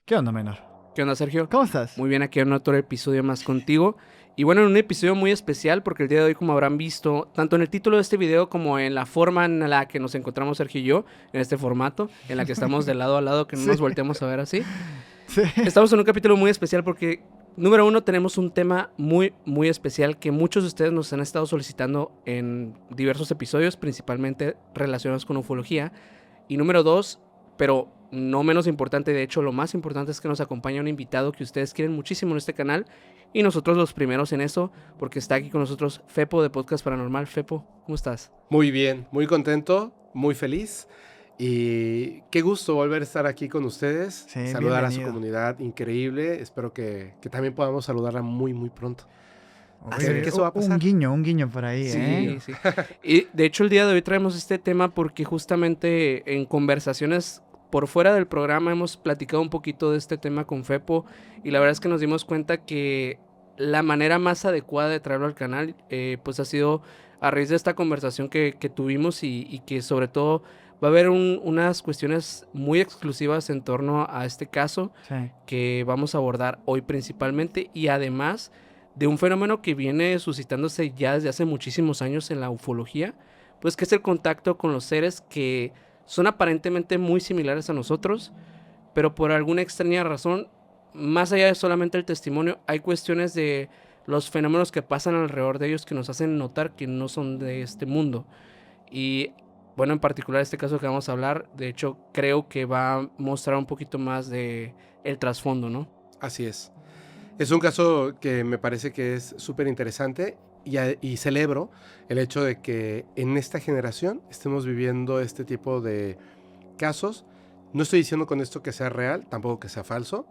¿Qué onda, menor? ¿Qué onda, Sergio? ¿Cómo estás? Muy bien, aquí en otro episodio más contigo. Y bueno, en un episodio muy especial porque el día de hoy, como habrán visto, tanto en el título de este video como en la forma en la que nos encontramos Sergio y yo, en este formato, en la que estamos de lado a lado, que no Sí. nos volteamos a ver así. Sí. Estamos en un capítulo muy especial porque, número uno, tenemos un tema muy especial que muchos de ustedes nos han estado solicitando en diversos episodios, principalmente relacionados con ufología. Y número dos, pero no menos importante, de hecho lo más importante es que nos acompaña un invitado que ustedes quieren muchísimo en este canal y nosotros los primeros en eso, porque está aquí con nosotros Fepo de Podcast Paranormal. Fepo, ¿cómo estás? Muy bien, muy contento, muy feliz y qué gusto volver a estar aquí con ustedes, Sí, saludar a su bienvenido. comunidad increíble, espero que también podamos saludarla muy pronto. Oye, Que eso va a pasar. un guiño por ahí, ¿eh? Sí. Y de hecho el día de hoy traemos este tema porque justamente en conversaciones por fuera del programa hemos platicado un poquito de este tema con Fepo y la verdad es que nos dimos cuenta que la manera más adecuada de traerlo al canal pues ha sido a raíz de esta conversación que tuvimos y que sobre todo va a haber unas cuestiones muy exclusivas en torno a este caso Sí. que vamos a abordar hoy principalmente y además de un fenómeno que viene suscitándose ya desde hace muchísimos años en la ufología, pues que es el contacto con los seres que son aparentemente muy similares a nosotros, pero por alguna extraña razón, más allá de solamente el testimonio, hay cuestiones de los fenómenos que pasan alrededor de ellos que nos hacen notar que no son de este mundo. Y bueno, en particular este caso que vamos a hablar, de hecho creo que va a mostrar un poquito más de el trasfondo, ¿no? Así es. Es un caso que me parece que es súper interesante y celebro el hecho de que en esta generación estemos viviendo este tipo de casos. No estoy diciendo con esto que sea real, tampoco que sea falso.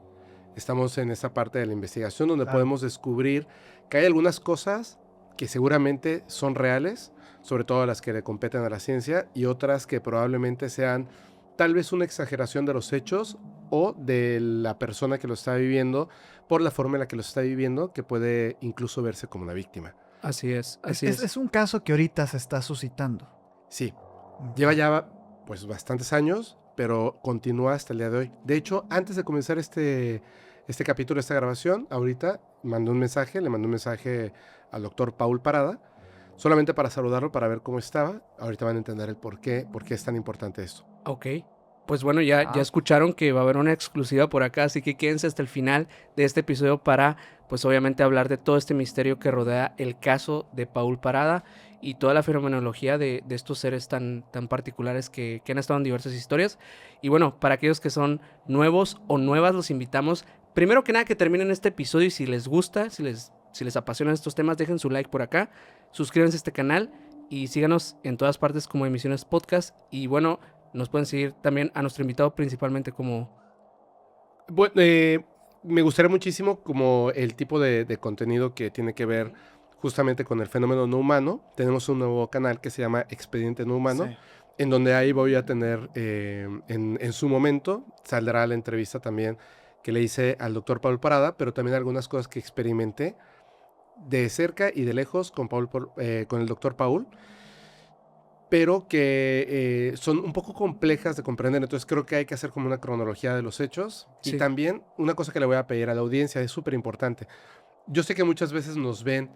Estamos en esta parte de la investigación donde Claro. podemos descubrir que hay algunas cosas que seguramente son reales, sobre todo las que le competen a la ciencia, y otras que probablemente sean tal vez una exageración de los hechos o de la persona que lo está viviendo por la forma en la que lo está viviendo, que puede incluso verse como una víctima. Así es. Es un caso que ahorita se está suscitando. Sí, lleva ya pues bastantes años, pero continúa hasta el día de hoy. De hecho, antes de comenzar este capítulo, esta grabación, ahorita le mandé un mensaje al doctor Paul Parada, solamente para saludarlo, para ver cómo estaba. Ahorita van a entender el por qué es tan importante esto. Ok. Pues bueno, ya escucharon que va a haber una exclusiva por acá, así que quédense hasta el final de este episodio para, pues obviamente, hablar de todo este misterio que rodea el caso de Paul Parada y toda la fenomenología de estos seres tan particulares que han estado en diversas historias. Y bueno, para aquellos que son nuevos o nuevas, los invitamos, primero que nada, que terminen este episodio y si les gusta, si les apasionan estos temas, dejen su like por acá, suscríbanse a este canal y síganos en todas partes como Emisiones Podcast. Y bueno, nos pueden seguir también a nuestro invitado principalmente como... Bueno, me gustaría muchísimo como el tipo de contenido que tiene que ver justamente con el fenómeno no humano. Tenemos un nuevo canal que se llama Expediente No Humano, Sí. en donde ahí voy a tener, en su momento, saldrá la entrevista también que le hice al doctor Paul Parada, pero también algunas cosas que experimenté de cerca y de lejos con el doctor Paul, pero que son un poco complejas de comprender. Entonces creo que hay que hacer como una cronología de los hechos. Sí. Y también una cosa que le voy a pedir a la audiencia, es súper importante. Yo sé que muchas veces nos ven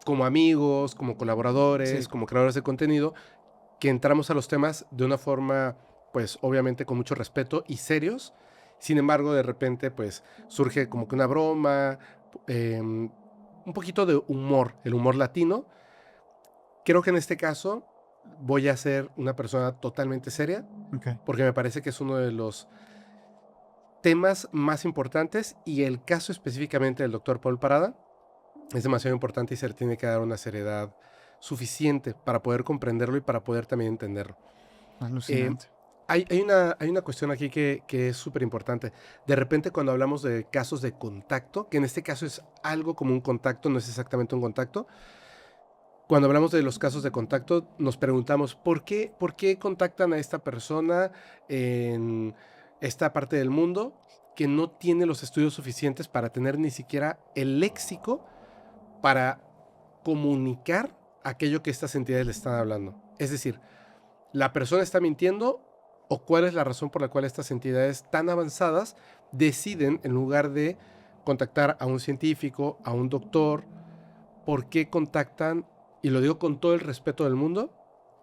como amigos, como colaboradores, Sí. como creadores de contenido, que entramos a los temas de una forma, pues obviamente con mucho respeto y serios. Sin embargo, de repente, pues surge como que una broma, un poquito de humor, el humor latino. Creo que en este caso voy a ser una persona totalmente seria, Ok. porque me parece que es uno de los temas más importantes y el caso específicamente del doctor Paul Parada es demasiado importante y se le tiene que dar una seriedad suficiente para poder comprenderlo y para poder también entenderlo. Alucinante. Hay una cuestión aquí que es súper importante. De repente cuando hablamos de casos de contacto, que en este caso es algo como un contacto, no es exactamente un contacto, cuando hablamos de los casos de contacto nos preguntamos ¿por qué contactan a esta persona en esta parte del mundo que no tiene los estudios suficientes para tener ni siquiera el léxico para comunicar aquello que estas entidades le están hablando? Es decir, ¿la persona está mintiendo o cuál es la razón por la cual estas entidades tan avanzadas deciden, en lugar de contactar a un científico, a un doctor, ¿por qué contactan, y lo digo con todo el respeto del mundo,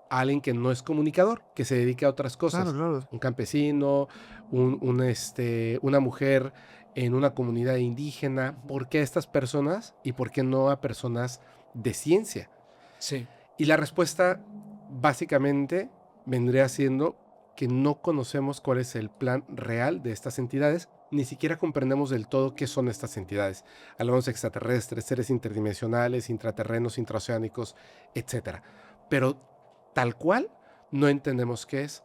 a alguien que no es comunicador, que se dedica a otras cosas? Claro. Un campesino, una mujer en una comunidad indígena. ¿Por qué a estas personas y por qué no a personas de ciencia? Sí. Y la respuesta básicamente vendría siendo que no conocemos cuál es el plan real de estas entidades, ni siquiera comprendemos del todo qué son estas entidades. Hablamos de extraterrestres, seres interdimensionales, intraterrenos, intraoceánicos, etc. Pero tal cual no entendemos qué es.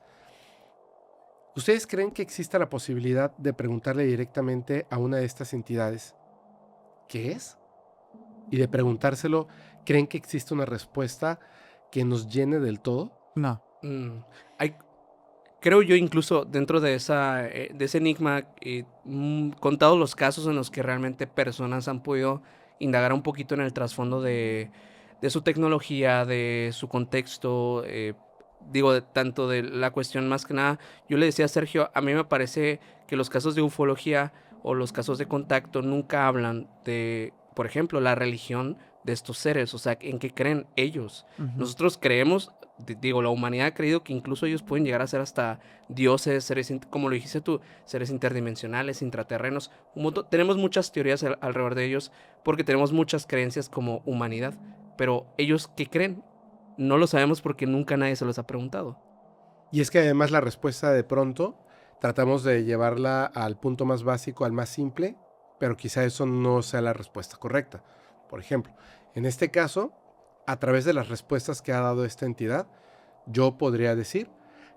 ¿Ustedes creen que exista la posibilidad de preguntarle directamente a una de estas entidades qué es? Y de preguntárselo, ¿creen que existe una respuesta que nos llene del todo? No. Hay, creo yo, incluso dentro de ese enigma, contados los casos en los que realmente personas han podido indagar un poquito en el trasfondo de su tecnología, de su contexto, tanto de la cuestión más que nada. Yo le decía a Sergio, a mí me parece que los casos de ufología o los casos de contacto nunca hablan de, por ejemplo, la religión de estos seres, o sea, en qué creen ellos. Nosotros creemos, la humanidad ha creído que incluso ellos pueden llegar a ser hasta dioses, seres, como lo dijiste tú, seres interdimensionales, intraterrenos. Tenemos muchas teorías alrededor de ellos porque tenemos muchas creencias como humanidad, pero ellos, ¿qué creen? No lo sabemos porque nunca nadie se los ha preguntado. Y es que además la respuesta, de pronto tratamos de llevarla al punto más básico, al más simple, pero quizá eso no sea la respuesta correcta. Por ejemplo, en este caso, a través de las respuestas que ha dado esta entidad, yo podría decir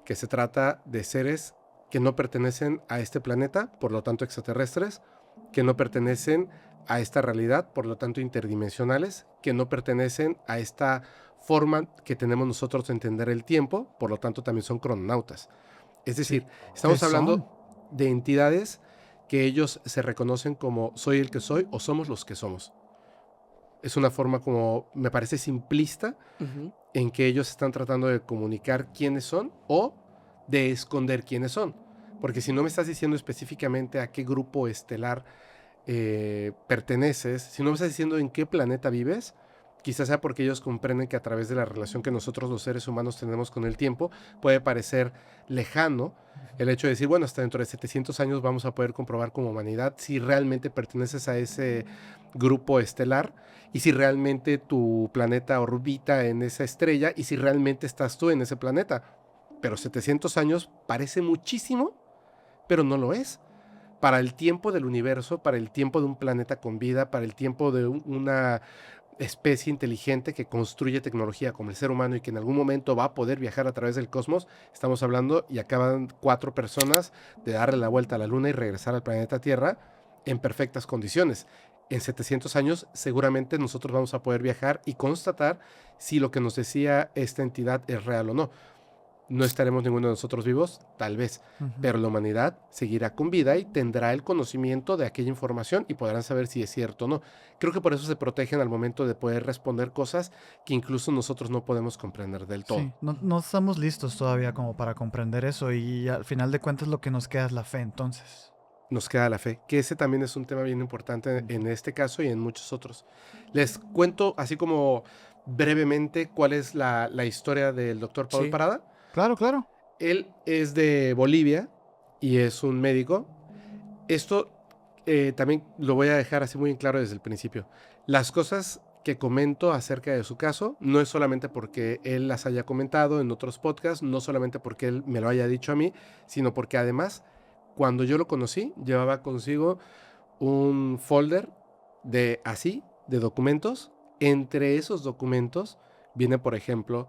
que se trata de seres que no pertenecen a este planeta, por lo tanto extraterrestres, que no pertenecen a esta realidad, por lo tanto interdimensionales, que no pertenecen a esta forma que tenemos nosotros de entender el tiempo, por lo tanto también son crononautas. Es decir, estamos hablando de entidades que ellos se reconocen como soy el que soy o somos los que somos. Es una forma como, me parece simplista, en que ellos están tratando de comunicar quiénes son o de esconder quiénes son. Porque si no me estás diciendo específicamente a qué grupo estelar perteneces, si no me estás diciendo en qué planeta vives, quizás sea porque ellos comprenden que a través de la relación que nosotros los seres humanos tenemos con el tiempo, puede parecer lejano el hecho de decir, bueno, hasta dentro de 700 años vamos a poder comprobar como humanidad si realmente perteneces a ese grupo estelar y si realmente tu planeta orbita en esa estrella y si realmente estás tú en ese planeta. Pero 700 años parece muchísimo, pero no lo es. Para el tiempo del universo, para el tiempo de un planeta con vida, para el tiempo de una especie inteligente que construye tecnología como el ser humano y que en algún momento va a poder viajar a través del cosmos, estamos hablando y acaban 4 personas de darle la vuelta a la luna y regresar al planeta Tierra en perfectas condiciones. En 700 años seguramente nosotros vamos a poder viajar y constatar si lo que nos decía esta entidad es real o no. No estaremos ninguno de nosotros vivos, tal vez, pero la humanidad seguirá con vida y tendrá el conocimiento de aquella información y podrán saber si es cierto o no. Creo que por eso se protegen al momento de poder responder cosas que incluso nosotros no podemos comprender del todo. Sí, no estamos listos todavía como para comprender eso y al final de cuentas lo que nos queda es la fe, entonces. Nos queda la fe, que ese también es un tema bien importante en este caso y en muchos otros. Les cuento así como brevemente cuál es la historia del doctor Paul Parada. Claro. Él es de Bolivia y es un médico. Esto también lo voy a dejar así muy en claro desde el principio. Las cosas que comento acerca de su caso no es solamente porque él las haya comentado en otros podcasts, no solamente porque él me lo haya dicho a mí, sino porque además, cuando yo lo conocí, llevaba consigo un folder de documentos. Entre esos documentos viene, por ejemplo,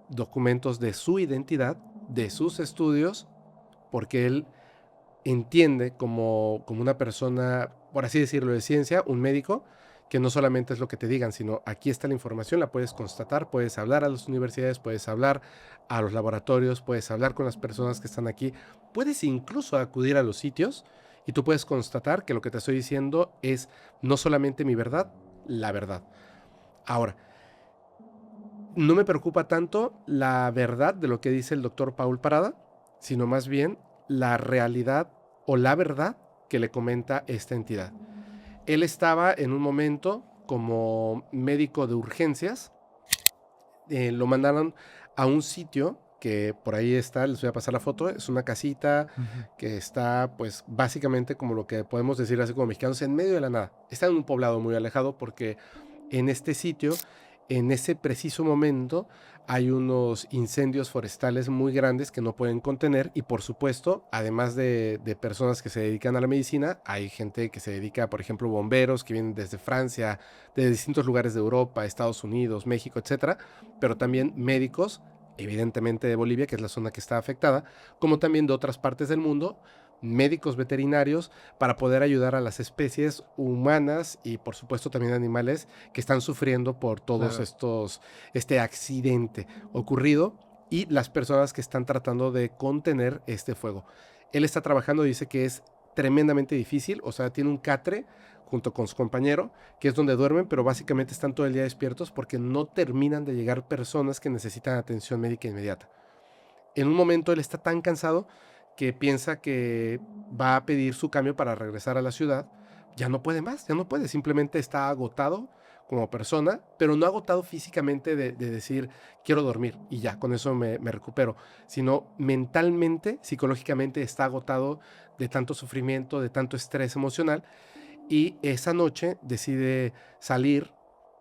documentos de su identidad, de sus estudios, porque él entiende como una persona, por así decirlo, de ciencia, un médico, que no solamente es lo que te digan, sino aquí está la información, la puedes constatar, puedes hablar a las universidades, puedes hablar a los laboratorios, puedes hablar con las personas que están aquí, puedes incluso acudir a los sitios y tú puedes constatar que lo que te estoy diciendo es no solamente mi verdad, la verdad. Ahora, no me preocupa tanto la verdad de lo que dice el doctor Paul Parada, sino más bien la realidad o la verdad que le comenta esta entidad. Él estaba en un momento como médico de urgencias. Lo mandaron a un sitio que por ahí está, les voy a pasar la foto, es una casita que está pues básicamente como lo que podemos decir así como mexicanos, en medio de la nada. Está en un poblado muy alejado porque en este sitio, en ese preciso momento, hay unos incendios forestales muy grandes que no pueden contener y por supuesto, además de personas que se dedican a la medicina, hay gente que se dedica, por ejemplo, bomberos que vienen desde Francia, de distintos lugares de Europa, Estados Unidos, México, etcétera, pero también médicos, evidentemente de Bolivia, que es la zona que está afectada, como también de otras partes del mundo, médicos veterinarios para poder ayudar a las especies humanas y por supuesto también animales que están sufriendo por todos este accidente ocurrido y las personas que están tratando de contener este fuego. Él está trabajando, dice que es tremendamente difícil, o sea, tiene un catre junto con su compañero, que es donde duermen, pero básicamente están todo el día despiertos porque no terminan de llegar personas que necesitan atención médica inmediata. En un momento él está tan cansado que piensa que va a pedir su cambio para regresar a la ciudad. Ya no puede más, ya no puede, simplemente está agotado como persona, pero no agotado físicamente de decir quiero dormir y ya, con eso me recupero, sino mentalmente, psicológicamente está agotado de tanto sufrimiento, de tanto estrés emocional y esa noche decide salir,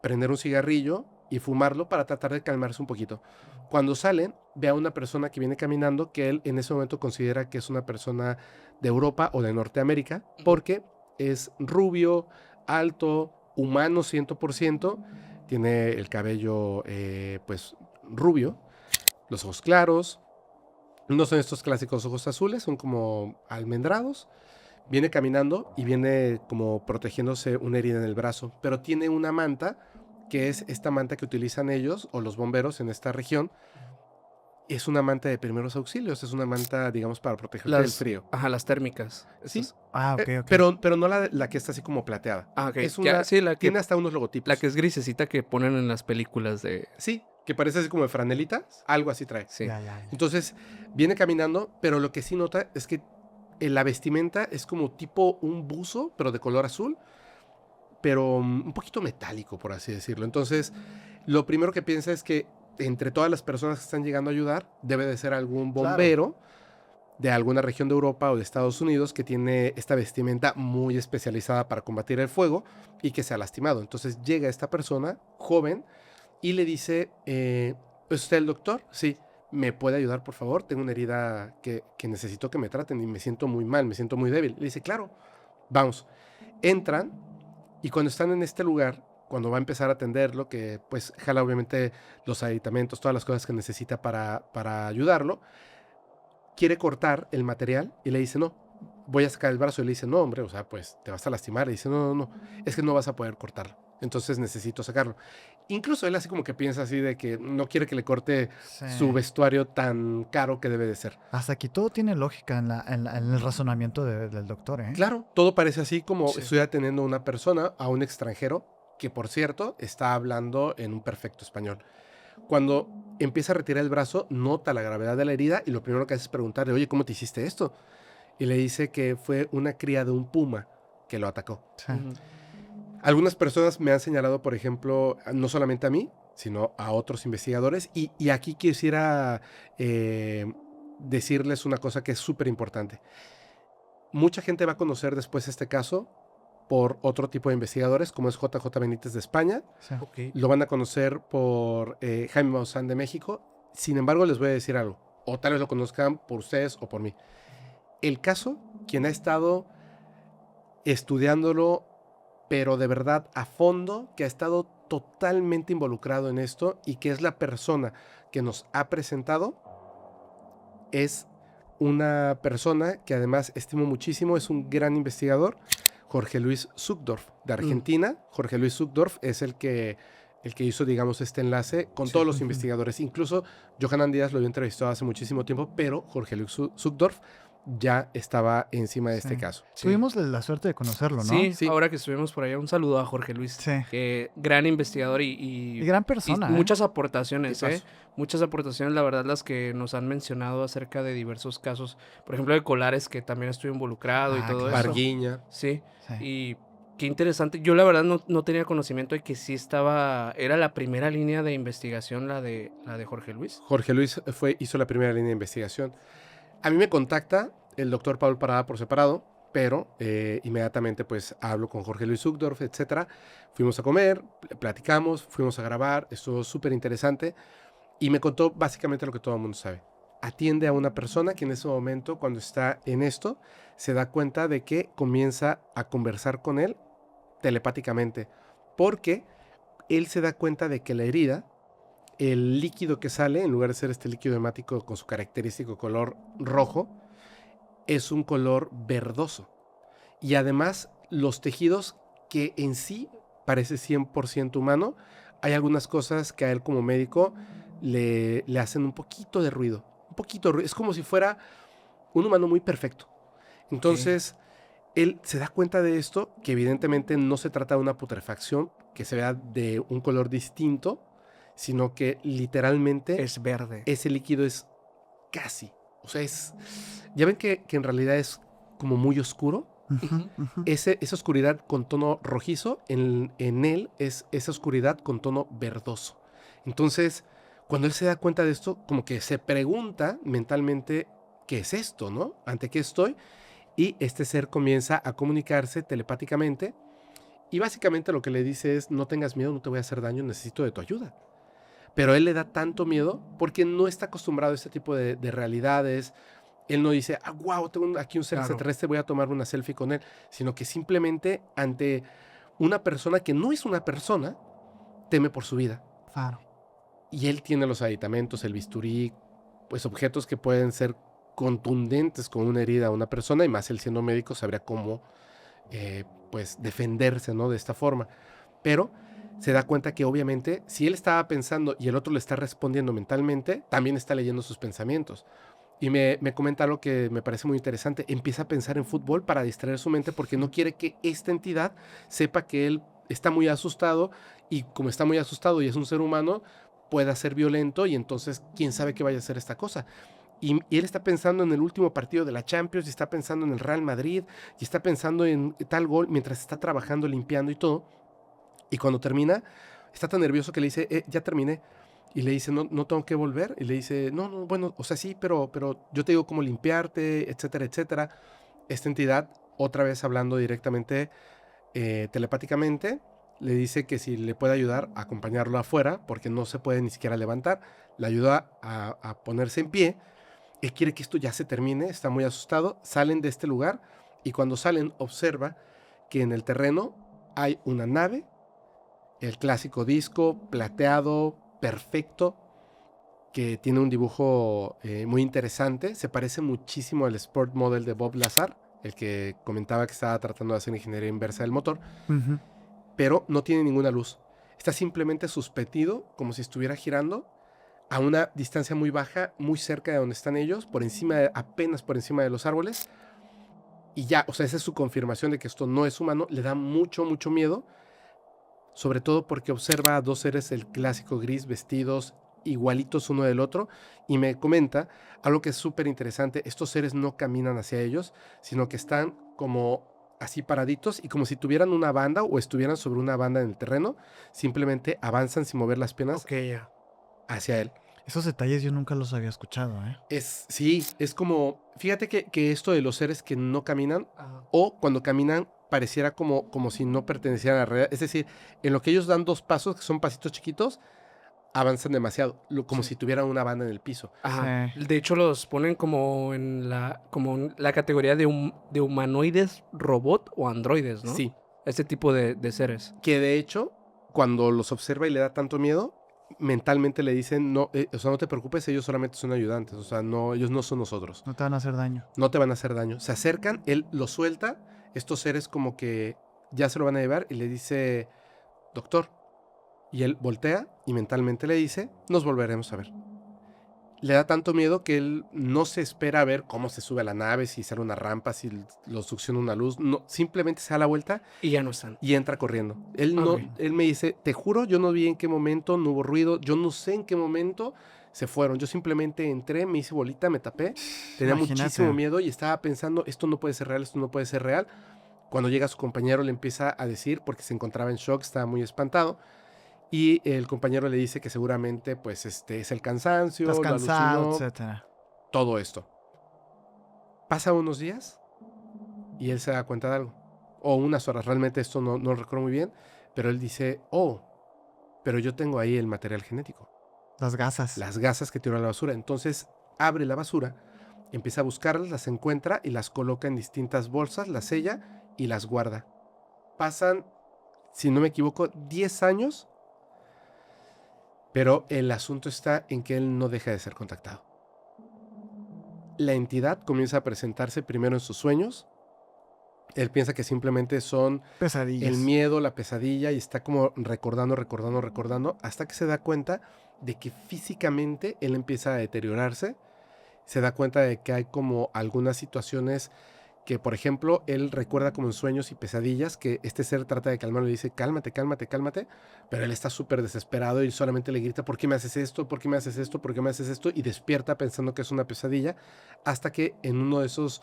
prender un cigarrillo y fumarlo para tratar de calmarse un poquito. Cuando salen, ve a una persona que viene caminando que él en ese momento considera que es una persona de Europa o de Norteamérica porque es rubio, alto, humano 100%, tiene el cabello pues rubio, los ojos claros, no son estos clásicos ojos azules, son como almendrados. Viene caminando y viene como protegiéndose una herida en el brazo, pero tiene una manta que es esta manta que utilizan ellos o los bomberos en esta región. Es una manta de primeros auxilios, es una manta, digamos, para protegerte del frío. Ajá, las térmicas. Sí. Esas. Ok. Pero no la que está así como plateada. Ok. Es una, sí, la que, tiene hasta unos logotipos. La que es grisecita que ponen en las películas de... Sí, que parece así como de franelita, algo así trae. Sí. Ya. Entonces, viene caminando, pero lo que sí nota es que la vestimenta es como tipo un buzo, pero de color azul, pero un poquito metálico, por así decirlo. Entonces, lo primero que piensa es que entre todas las personas que están llegando a ayudar, debe de ser algún bombero de alguna región de Europa o de Estados Unidos que tiene esta vestimenta muy especializada para combatir el fuego y que se ha lastimado. Entonces llega esta persona, joven, y le dice, ¿es usted el doctor? Sí. ¿Me puede ayudar, por favor? Tengo una herida que necesito que me traten y me siento muy mal, me siento muy débil. Le dice, claro, vamos. Entran y cuando están en este lugar, cuando va a empezar a atenderlo, que pues jala obviamente los aditamentos, todas las cosas que necesita para ayudarlo, quiere cortar el material y le dice, no, voy a sacar el brazo. Y le dice, no, hombre, o sea, pues te vas a lastimar. Y dice, no, es que no vas a poder cortarlo. Entonces necesito sacarlo. Incluso él así como que piensa así de que no quiere que le corte su vestuario tan caro que debe de ser. Hasta aquí todo tiene lógica en el razonamiento del doctor, ¿eh? Claro, todo parece así como estoy atendiendo a una persona, a un extranjero, que por cierto está hablando en un perfecto español. Cuando empieza a retirar el brazo, nota la gravedad de la herida y lo primero que hace es preguntarle, oye, ¿cómo te hiciste esto? Y le dice que fue una cría de un puma que lo atacó. Sí. Algunas personas me han señalado, por ejemplo, no solamente a mí, sino a otros investigadores. Y aquí quisiera decirles una cosa que es súper importante. Mucha gente va a conocer después este caso por otro tipo de investigadores, como es JJ Benítez de España. Sí. Okay. Lo van a conocer por Jaime Maussan de México. Sin embargo, les voy a decir algo. O tal vez lo conozcan por ustedes o por mí. El caso, quien ha estado estudiándolo, pero de verdad a fondo, que ha estado totalmente involucrado en esto y que es la persona que nos ha presentado, es una persona que además estimo muchísimo, es un gran investigador, Jorge Luis Zuckdorf, de Argentina. Jorge Luis Zuckdorf es el que hizo, digamos, este enlace con todos los investigadores. Incluso Johanan Díaz lo había entrevistado hace muchísimo tiempo, pero Jorge Luis Zuckdorf ya estaba encima de este Sí. caso. Sí. Tuvimos la suerte de conocerlo, ¿no? Sí, Sí. ahora que estuvimos por allá, un saludo a Jorge Luis, Sí. gran investigador Y gran persona, y muchas aportaciones, Tipazo. muchas aportaciones, la verdad, las que nos han mencionado acerca de diversos casos, por ejemplo, de Colares, que también estuvo involucrado y Ah, todo claro. eso. Barguiña. Sí, Sí. y qué interesante. Yo la verdad no tenía conocimiento de que sí era la primera línea de investigación la de Jorge Luis. Jorge Luis hizo la primera línea de investigación. A mí me contacta el doctor Paul Parada por separado, pero inmediatamente pues hablo con Jorge Luis Zuckdorf, etcétera. Fuimos a comer, platicamos, fuimos a grabar, estuvo súper interesante y me contó básicamente lo que todo el mundo sabe. Atiende a una persona que en ese momento, cuando está en esto, se da cuenta de que comienza a conversar con él telepáticamente, porque él se da cuenta de que la herida, el líquido que sale, en lugar de ser este líquido hemático con su característico color rojo, es un color verdoso. Y además, los tejidos que en sí parece 100% humano, hay algunas cosas que a él como médico le hacen un poquito de ruido. Un poquito de ruido. Es como si fuera un humano muy perfecto. Entonces, él se da cuenta de esto, que evidentemente no se trata de una putrefacción que se vea de un color distinto, sino que literalmente Es verde. ese líquido es casi. O sea, ya ven que en realidad es como muy oscuro. Ujú, ujú. Esa oscuridad con tono rojizo, en él es esa oscuridad con tono verdoso. Entonces, cuando él se da cuenta de esto, como que se pregunta mentalmente, ¿qué es esto, no? ¿Ante qué estoy? Y este ser comienza a comunicarse telepáticamente y básicamente lo que le dice es, no tengas miedo, no te voy a hacer daño, necesito de tu ayuda. Pero él le da tanto miedo porque no está acostumbrado a este tipo de realidades. Él no dice, wow, tengo aquí un ser extraterrestre, voy a tomar una selfie con él, sino que simplemente ante una persona que no es una persona, teme por su vida. Claro. Y él tiene los aditamentos, el bisturí, pues objetos que pueden ser contundentes con una herida a una persona, y más él siendo médico sabría cómo pues defenderse, ¿no? De esta forma. Pero se da cuenta que obviamente si él estaba pensando y el otro le está respondiendo mentalmente, también está leyendo sus pensamientos. Y me comenta algo que me parece muy interesante. Empieza a pensar en fútbol para distraer su mente porque no quiere que esta entidad sepa que él está muy asustado, y como está muy asustado y es un ser humano, pueda ser violento, y entonces quién sabe qué vaya a hacer esta cosa. Y él está pensando en el último partido de la Champions, y está pensando en el Real Madrid, y está pensando en tal gol mientras está trabajando, limpiando y todo. Y cuando termina, está tan nervioso que le dice, ya terminé. Y le dice, no tengo que volver. Y le dice, no, bueno, o sea, sí, pero yo te digo cómo limpiarte, etcétera, etcétera. Esta entidad, otra vez hablando directamente, telepáticamente, le dice que si le puede ayudar a acompañarlo afuera, porque no se puede ni siquiera levantar. Le ayuda a ponerse en pie. Él quiere que esto ya se termine, está muy asustado. Salen de este lugar, y cuando salen observa que en el terreno hay una nave, el clásico disco plateado, perfecto, que tiene un dibujo muy interesante. Se parece muchísimo al Sport Model de Bob Lazar, el que comentaba que estaba tratando de hacer ingeniería inversa del motor, Ujú. pero no tiene ninguna luz. Está simplemente suspendido, como si estuviera girando, a una distancia muy baja, muy cerca de donde están ellos, apenas por encima de los árboles. Y ya, o sea, esa es su confirmación de que esto no es humano. Le da mucho, mucho miedo, sobre todo porque observa a dos seres del clásico gris, vestidos igualitos uno del otro, y me comenta algo que es súper interesante. Estos seres no caminan hacia ellos, sino que están como así paraditos, y como si tuvieran una banda o estuvieran sobre una banda en el terreno, simplemente avanzan sin mover las piernas Ok, ya. hacia él. Esos detalles yo nunca los había escuchado, ¿eh? Sí, es como, fíjate que esto de los seres que no caminan, Ajá. o cuando caminan pareciera como si no pertenecieran a la realidad. Es decir, en lo que ellos dan dos pasos, que son pasitos chiquitos, avanzan demasiado, como Sí. si tuvieran una banda en el piso. Ajá. Sí. De hecho, los ponen como en la categoría de humanoides, robot o androides, ¿no? Sí, Este tipo de seres. que de hecho, cuando los observa y le da tanto miedo, mentalmente le dicen, no, o sea, no te preocupes, ellos solamente son ayudantes, o sea, no, ellos no son nosotros, No te van a hacer daño. no te van a hacer daño. Se acercan, él los suelta, estos seres como que ya se lo van a llevar, y le dice, doctor. Y él voltea y mentalmente le dice, nos volveremos a ver. le da tanto miedo que él no se espera a ver cómo se sube a la nave, si sale una rampa, si lo succiona una luz. No, simplemente se da la vuelta Y ya no están. y entra corriendo. Él Ok. me dice, te juro, yo no vi en qué momento, no hubo ruido, yo no sé en qué momento se fueron. Yo simplemente entré, me hice bolita, me tapé, tenía Imagínate. muchísimo miedo y estaba pensando, esto no puede ser real, esto no puede ser real. Cuando llega su compañero le empieza a decir, porque se encontraba en shock, estaba muy espantado, y el compañero le dice que seguramente pues es el cansancio, Estás lo cansado, alucinó, etcétera. todo esto. Pasa unos días y él se da cuenta de algo. O unas horas, realmente esto no lo recuerdo muy bien, pero él dice, pero yo tengo ahí el material genético, Las gasas. las gasas que tiró a la basura. Entonces abre la basura, empieza a buscarlas, las encuentra y las coloca en distintas bolsas, las sella y las guarda. Pasan, si no me equivoco, 10 años, pero el asunto está en que él no deja de ser contactado. La entidad comienza a presentarse primero en sus sueños. Él piensa que simplemente son Pesadillas. el miedo, la pesadilla, y está como recordando, hasta que se da cuenta de que físicamente él empieza a deteriorarse. Se da cuenta de que hay como algunas situaciones que, por ejemplo, él recuerda como en sueños y pesadillas que este ser trata de calmarlo y dice, cálmate, cálmate, cálmate, pero él está súper desesperado y solamente le grita, ¿por qué me haces esto? ¿Por qué me haces esto? ¿Por qué me haces esto? Y despierta pensando que es una pesadilla, hasta que en uno de esos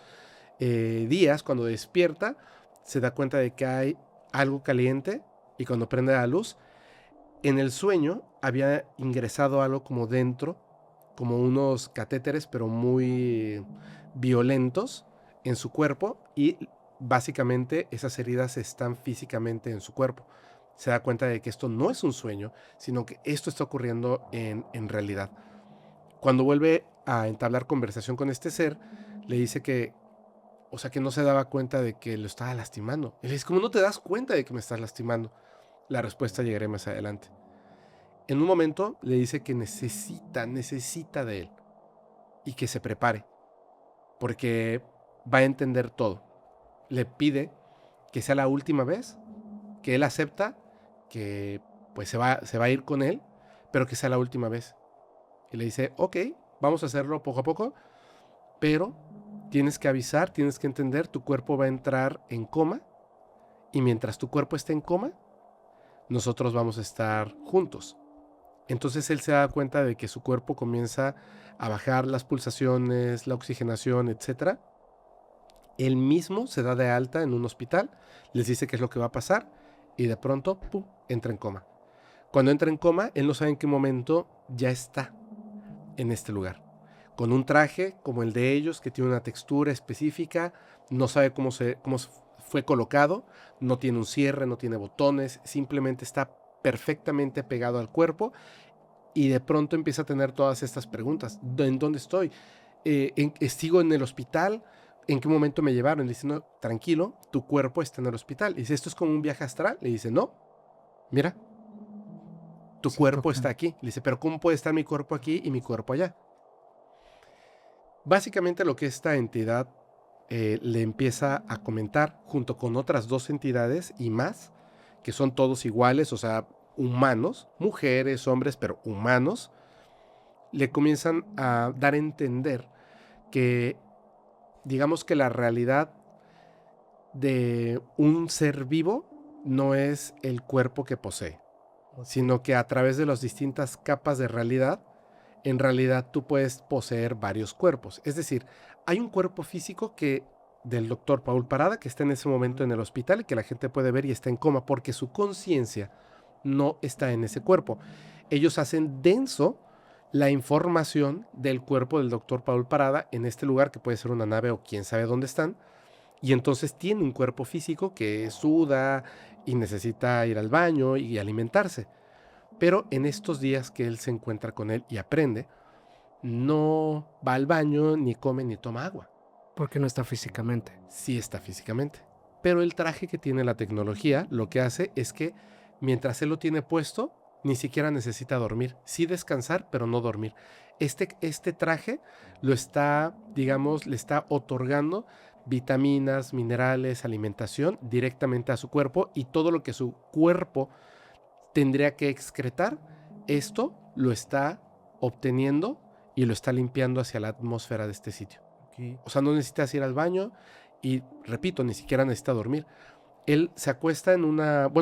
días, cuando despierta, se da cuenta de que hay algo caliente, y cuando prende la luz, en el sueño había ingresado algo como dentro, como unos catéteres, pero muy violentos en su cuerpo, y básicamente esas heridas están físicamente en su cuerpo. Se da cuenta de que esto no es un sueño, sino que esto está ocurriendo en realidad. Cuando vuelve a entablar conversación con este ser, le dice que, o sea, que no se daba cuenta de que lo estaba lastimando. Y le dice, ¿cómo no te das cuenta de que me estás lastimando? La respuesta llegaré más adelante. En un momento le dice que necesita de él y que se prepare, porque va a entender todo. Le pide que sea la última vez, que él acepta que pues se va a ir con él, pero que sea la última vez. Y le dice, ok, vamos a hacerlo poco a poco, pero tienes que avisar, tienes que entender, tu cuerpo va a entrar en coma, y mientras tu cuerpo esté en coma, nosotros vamos a estar juntos. Entonces él se da cuenta de que su cuerpo comienza a bajar las pulsaciones, la oxigenación, etc. Él mismo se da de alta en un hospital, les dice qué es lo que va a pasar, y de pronto, ¡pum!, entra en coma. Cuando entra en coma, él no sabe en qué momento ya está en este lugar, con un traje como el de ellos, que tiene una textura específica, no sabe cómo fue colocado, no tiene un cierre, no tiene botones, simplemente está perfectamente pegado al cuerpo, y de pronto empieza a tener todas estas preguntas. ¿En dónde estoy? ¿Sigo en el hospital? ¿En qué momento me llevaron? Le dice, no, tranquilo, tu cuerpo está en el hospital. Le dice, ¿esto es como un viaje astral? Le dice, no, mira, tu cuerpo está aquí. Le dice, pero ¿cómo puede estar mi cuerpo aquí y mi cuerpo allá? Básicamente lo que esta entidad le empieza a comentar, junto con otras dos entidades y más, que son todos iguales, o sea, humanos, mujeres, hombres, pero humanos, le comienzan a dar a entender que, digamos que la realidad de un ser vivo no es el cuerpo que posee, sino que a través de las distintas capas de realidad, en realidad tú puedes poseer varios cuerpos. Es decir, hay un cuerpo físico del doctor Paul Parada, que está en ese momento en el hospital y que la gente puede ver y está en coma porque su conciencia no está en ese cuerpo. Ellos hacen denso la información del cuerpo del doctor Paul Parada en este lugar, que puede ser una nave o quién sabe dónde están, y entonces tiene un cuerpo físico que suda y necesita ir al baño y alimentarse. Pero en estos días que él se encuentra con él y aprende, no va al baño, ni come, ni toma agua. Porque no está físicamente. Sí está físicamente. Pero el traje que tiene la tecnología lo que hace es que mientras él lo tiene puesto, ni siquiera necesita dormir. Sí descansar, pero no dormir. Este traje lo está, digamos, le está otorgando vitaminas, minerales, alimentación directamente a su cuerpo, y todo lo que su cuerpo tendría que excretar, esto lo está obteniendo y lo está limpiando hacia la atmósfera de este sitio. Ok. O sea, no necesitas ir al baño y, repito, ni siquiera necesita dormir. Él se acuesta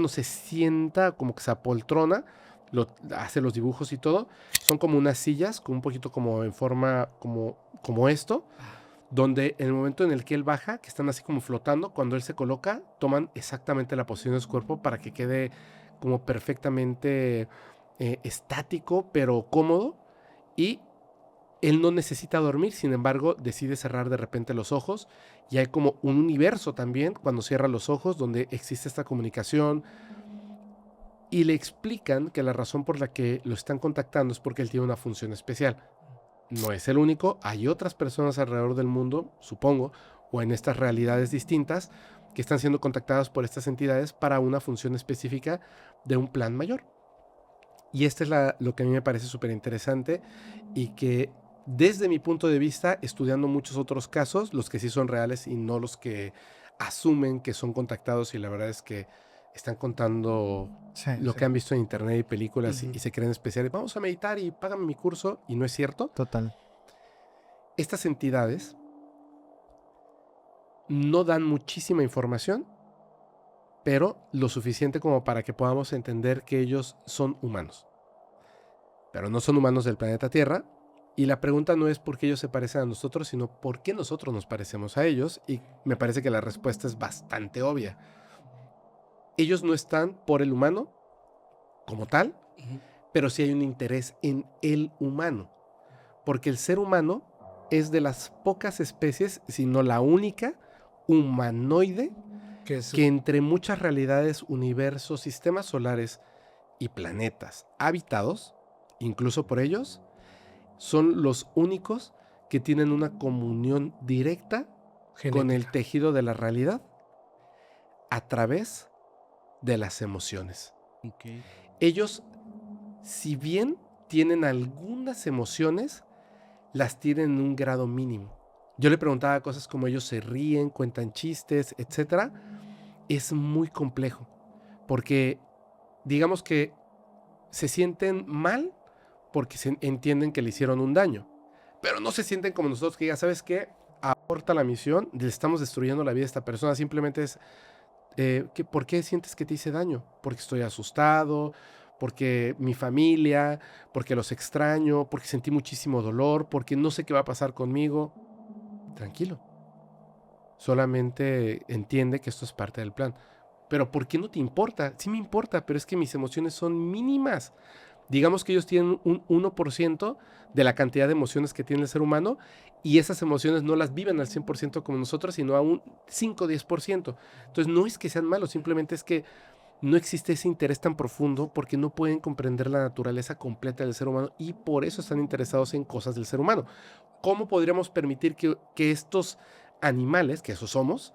se sienta como que se apoltrona, hace los dibujos y todo. Son como unas sillas, un poquito como en forma, como esto, donde en el momento en el que él baja, que están así como flotando, cuando él se coloca, toman exactamente la posición de su cuerpo para que quede como perfectamente estático, pero cómodo. Y él no necesita dormir, sin embargo, decide cerrar de repente los ojos y hay como un universo también cuando cierra los ojos donde existe esta comunicación y le explican que la razón por la que lo están contactando es porque él tiene una función especial. No es el único, hay otras personas alrededor del mundo, supongo, o en estas realidades distintas, que están siendo contactadas por estas entidades para una función específica de un plan mayor. Y esta es lo que a mí me parece súper interesante y que desde mi punto de vista, estudiando muchos otros casos, los que sí son reales y no los que asumen que son contactados y la verdad es que están contando lo que han visto en internet y películas y se creen especiales. Vamos a meditar y págame mi curso y no es cierto. Total. Estas entidades no dan muchísima información, pero lo suficiente como para que podamos entender que ellos son humanos. Pero no son humanos del planeta Tierra. Y la pregunta no es por qué ellos se parecen a nosotros, sino por qué nosotros nos parecemos a ellos. Y me parece que la respuesta es bastante obvia. Ellos no están por el humano como tal, pero sí hay un interés en el humano. Porque el ser humano es de las pocas especies, si no la única, humanoide que entre muchas realidades, universos, sistemas solares y planetas habitados, incluso por ellos, son los únicos que tienen una comunión directa con el tejido de la realidad a través de las emociones. Okay. Ellos, si bien tienen algunas emociones, las tienen en un grado mínimo. Yo le preguntaba cosas como ellos se ríen, cuentan chistes, etc. Es muy complejo, porque digamos que se sienten mal porque entienden que le hicieron un daño, pero no se sienten como nosotros que digan, ¿sabes qué? Aborta la misión, le estamos destruyendo la vida a esta persona. Simplemente es, ¿por qué sientes que te hice daño? Porque estoy asustado, porque mi familia, porque los extraño, porque sentí muchísimo dolor, porque no sé qué va a pasar conmigo. Tranquilo. Solamente entiende que esto es parte del plan. Pero ¿por qué no te importa? Sí me importa, pero es que mis emociones son mínimas. Digamos que ellos tienen un 1% de la cantidad de emociones que tiene el ser humano y esas emociones no las viven al 100% como nosotros, sino a un 5-10%. Entonces no es que sean malos, simplemente es que no existe ese interés tan profundo porque no pueden comprender la naturaleza completa del ser humano y por eso están interesados en cosas del ser humano. ¿Cómo podríamos permitir que estos animales, que eso somos,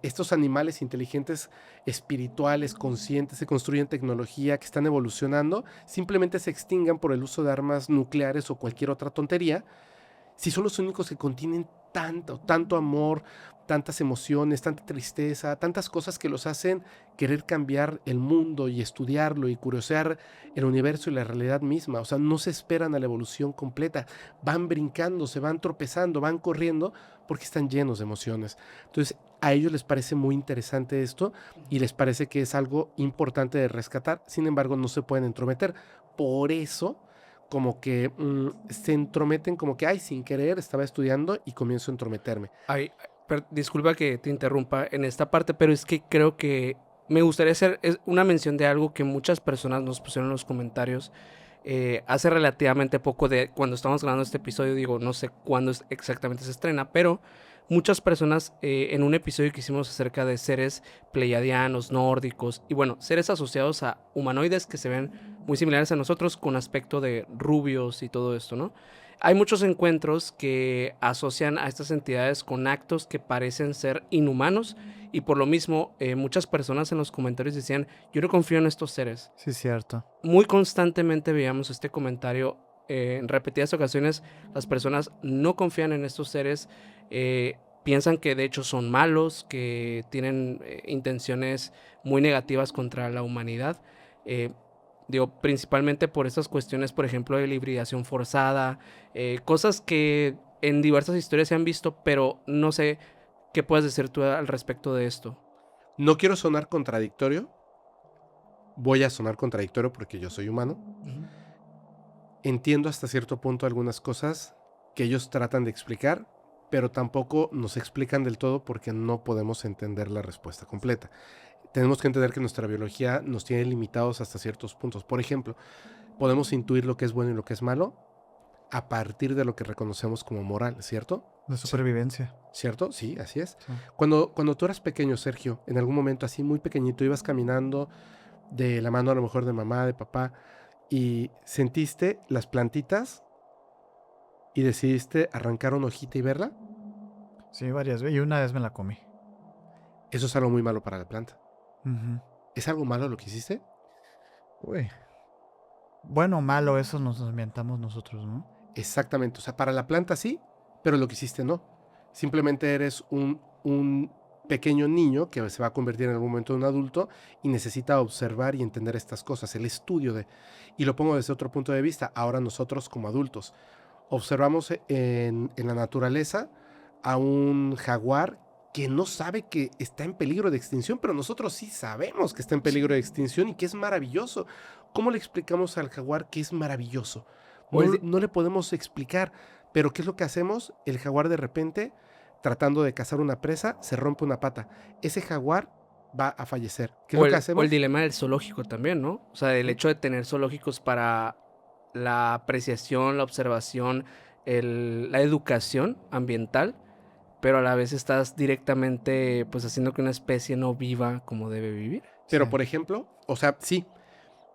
estos animales inteligentes, espirituales, conscientes, se construyen tecnología, que están evolucionando, simplemente se extingan por el uso de armas nucleares o cualquier otra tontería, si son los únicos que contienen tanto amor, tantas emociones, tanta tristeza, tantas cosas que los hacen querer cambiar el mundo y estudiarlo y curiosear el universo y la realidad misma? O sea, no se esperan a la evolución completa, van brincando, se van tropezando, van corriendo porque están llenos de emociones. Entonces, a ellos les parece muy interesante esto y les parece que es algo importante de rescatar. Sin embargo, no se pueden entrometer. Por eso como que se entrometen, como que, sin querer, estaba estudiando y comienzo a entrometerme. Disculpa que te interrumpa en esta parte, pero es que creo que me gustaría hacer una mención de algo que muchas personas nos pusieron en los comentarios hace relativamente poco de cuando estamos grabando este episodio. Digo, no sé cuándo exactamente se estrena, pero muchas personas en un episodio que hicimos acerca de seres pleiadianos, nórdicos y bueno, seres asociados a humanoides que se ven muy similares a nosotros con aspecto de rubios y todo esto, ¿no? Hay muchos encuentros que asocian a estas entidades con actos que parecen ser inhumanos y por lo mismo muchas personas en los comentarios decían, yo no confío en estos seres. Sí, cierto. Muy constantemente veíamos este comentario. En repetidas ocasiones las personas no confían en estos seres, piensan que de hecho son malos, que tienen intenciones muy negativas contra la humanidad. Digo, principalmente por estas cuestiones, por ejemplo, de la hibridación forzada, cosas que en diversas historias se han visto, pero no sé qué puedes decir tú al respecto de esto. No quiero sonar contradictorio. Voy a sonar contradictorio porque yo soy humano. Entiendo hasta cierto punto algunas cosas que ellos tratan de explicar, pero tampoco nos explican del todo porque no podemos entender la respuesta completa. Tenemos que entender que nuestra biología nos tiene limitados hasta ciertos puntos. Por ejemplo, podemos intuir lo que es bueno y lo que es malo a partir de lo que reconocemos como moral, ¿cierto? De supervivencia. ¿Cierto? Sí, así es. Sí. Cuando tú eras pequeño, Sergio, en algún momento así muy pequeñito, ibas caminando de la mano a lo mejor de mamá, de papá, y sentiste las plantitas y decidiste arrancar una hojita y verla. Sí, varias veces. Y una vez me la comí. Eso es algo muy malo para la planta. Ujú. ¿Es algo malo lo que hiciste? Uy. Bueno o malo, eso nos ambientamos nosotros, ¿no? Exactamente. O sea, para la planta sí, pero lo que hiciste no. Simplemente eres un pequeño niño que se va a convertir en algún momento en un adulto y necesita observar y entender estas cosas, el estudio de... Y lo pongo desde otro punto de vista. Ahora nosotros como adultos observamos en la naturaleza a un jaguar que no sabe que está en peligro de extinción, pero nosotros sí sabemos que está en peligro de extinción y que es maravilloso. ¿Cómo le explicamos al jaguar que es maravilloso? No le podemos explicar, pero ¿qué es lo que hacemos? El jaguar de repente, tratando de cazar una presa, se rompe una pata. Ese jaguar va a fallecer. ¿Qué es lo que hacemos? O el dilema del zoológico también, ¿no? O sea, el hecho de tener zoológicos para la apreciación, la observación, la educación ambiental, pero a la vez estás directamente pues haciendo que una especie no viva como debe vivir. Pero Sí. por ejemplo, o sea, sí,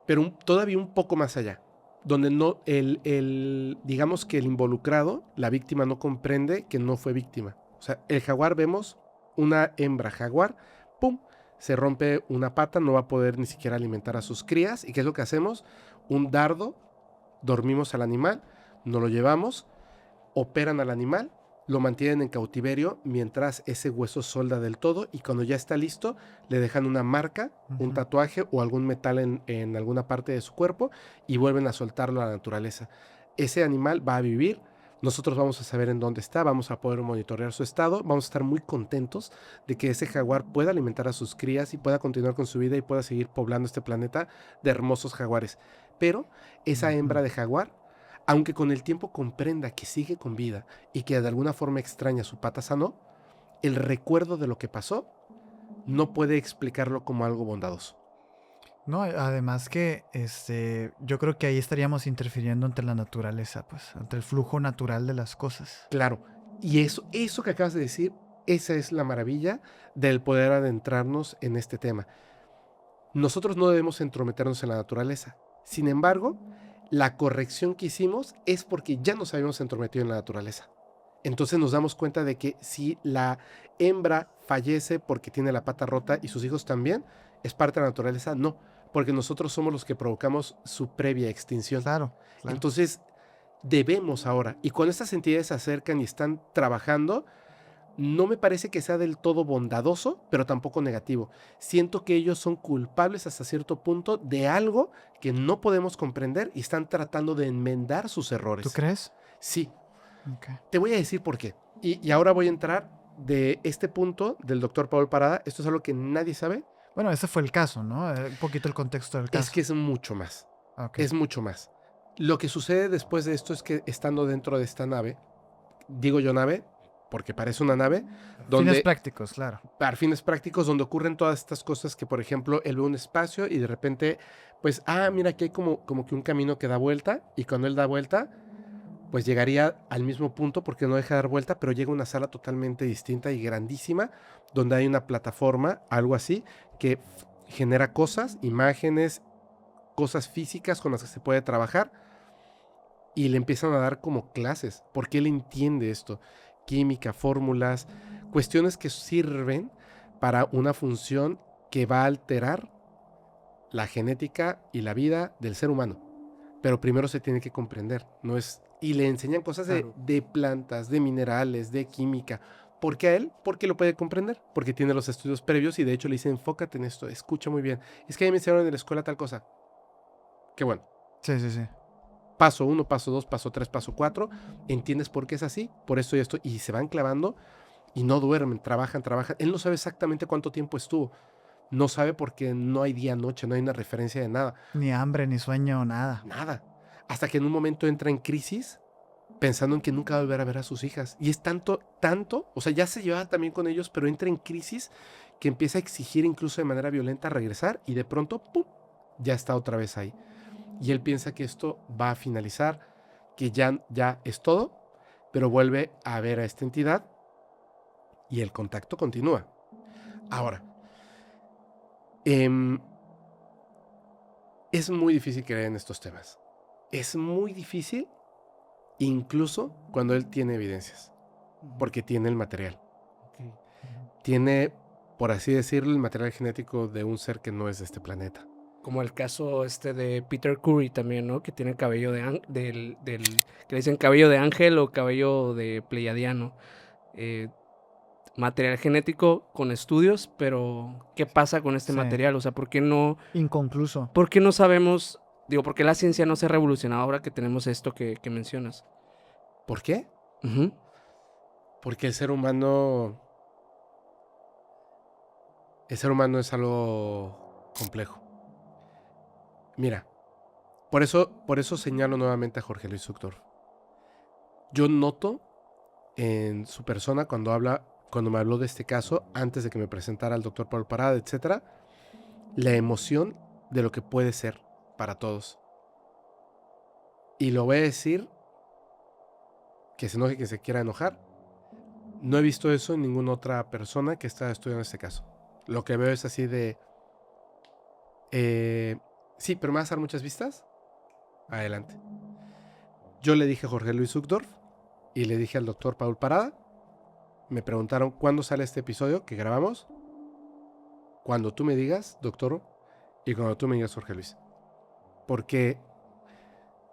pero todavía un poco más allá, donde no, digamos que el involucrado, la víctima no comprende que no fue víctima. O sea, el jaguar vemos una hembra jaguar, ¡pum!, se rompe una pata, no va a poder ni siquiera alimentar a sus crías. ¿Y qué es lo que hacemos? Un dardo, dormimos al animal, nos lo llevamos, operan al animal, lo mantienen en cautiverio mientras ese hueso solda del todo y cuando ya está listo le dejan una marca, un tatuaje o algún metal en alguna parte de su cuerpo y vuelven a soltarlo a la naturaleza. Ese animal va a vivir, nosotros vamos a saber en dónde está, vamos a poder monitorear su estado, vamos a estar muy contentos de que ese jaguar pueda alimentar a sus crías y pueda continuar con su vida y pueda seguir poblando este planeta de hermosos jaguares. Pero esa hembra de jaguar, aunque con el tiempo comprenda que sigue con vida y que de alguna forma extraña su pata sanó, el recuerdo de lo que pasó no puede explicarlo como algo bondadoso. No, además que yo creo que ahí estaríamos interfiriendo entre la naturaleza, pues, entre el flujo natural de las cosas. Claro, y eso que acabas de decir, esa es la maravilla del poder adentrarnos en este tema. Nosotros no debemos entrometernos en la naturaleza. Sin embargo, la corrección que hicimos es porque ya nos habíamos entrometido en la naturaleza. Entonces nos damos cuenta de que si la hembra fallece porque tiene la pata rota y sus hijos también, ¿es parte de la naturaleza? No, porque nosotros somos los que provocamos su previa extinción. Claro. Entonces debemos ahora, y cuando estas entidades se acercan y están trabajando, no me parece que sea del todo bondadoso, pero tampoco negativo. Siento que ellos son culpables hasta cierto punto de algo que no podemos comprender y están tratando de enmendar sus errores. ¿Tú crees? Sí. Okay. Te voy a decir por qué. Y ahora voy a entrar de este punto del doctor Paul Parada. Esto es algo que nadie sabe. Bueno, ese fue el caso, ¿no? Un poquito el contexto del caso. Es que es mucho más. Okay. Es mucho más. Lo que sucede después de esto es que estando dentro de esta nave, digo yo nave, porque parece una nave, donde... Fines prácticos, claro. Para fines prácticos, donde ocurren todas estas cosas que, por ejemplo, él ve un espacio y de repente, pues, mira, aquí hay como que un camino que da vuelta, y cuando él da vuelta, pues llegaría al mismo punto porque no deja de dar vuelta, pero llega a una sala totalmente distinta y grandísima, donde hay una plataforma, algo así, que genera cosas, imágenes, cosas físicas con las que se puede trabajar, y le empiezan a dar como clases, porque él entiende esto, química, fórmulas, cuestiones que sirven para una función que va a alterar la genética y la vida del ser humano. Pero primero se tiene que comprender, no es... Y le enseñan cosas de plantas, de minerales, de química. ¿Por qué a él? Porque lo puede comprender, porque tiene los estudios previos y de hecho le dice, enfócate en esto, escucha muy bien. Es que ahí me enseñaron en la escuela tal cosa. Qué bueno. Sí, sí, sí. Paso 1, paso 2, paso 3, paso 4. ¿Entiendes por qué es así? Por esto y esto. Y se van clavando y no duermen, trabajan. Él no sabe exactamente cuánto tiempo estuvo. No sabe porque no hay día, noche, no hay una referencia de nada. Ni hambre, ni sueño, nada. Nada. Hasta que en un momento entra en crisis pensando en que nunca va a volver a ver a sus hijas. Y es tanto, o sea, ya se llevaba también con ellos, pero entra en crisis que empieza a exigir incluso de manera violenta regresar y de pronto, ¡pum!, ya está otra vez ahí. Y él piensa que esto va a finalizar, que ya es todo, pero vuelve a ver a esta entidad y el contacto continúa. Ahora, es muy difícil creer en estos temas. Es muy difícil incluso cuando él tiene evidencias, porque tiene el material. Okay. Tiene, por así decirlo, el material genético de un ser que no es de este planeta. Como el caso de Peter Curry también, ¿no? Que tiene cabello que le dicen cabello de ángel o cabello de pleiadiano. Material genético con estudios, pero ¿qué pasa con este material? O sea, ¿por qué no? Inconcluso. ¿Por qué no sabemos? Digo, ¿por qué la ciencia no se ha revolucionado ahora que tenemos esto que mencionas? ¿Por qué? Uh-huh. Porque el ser humano es algo complejo. Mira, por eso señalo nuevamente a Jorge Luis Uchtdorf. Yo noto en su persona cuando me habló de este caso, antes de que me presentara al doctor Paul Parada, etcétera, la emoción de lo que puede ser para todos. Y lo voy a decir, que se enoje quien se quiera enojar. No he visto eso en ninguna otra persona que está estudiando este caso. Lo que veo es así de... sí, pero me vas a dar muchas vistas. Adelante. Yo le dije a Jorge Luis Uchtdorf y le dije al doctor Paul Parada. Me preguntaron cuándo sale este episodio que grabamos. Cuando tú me digas, doctor, y cuando tú me digas, Jorge Luis. Porque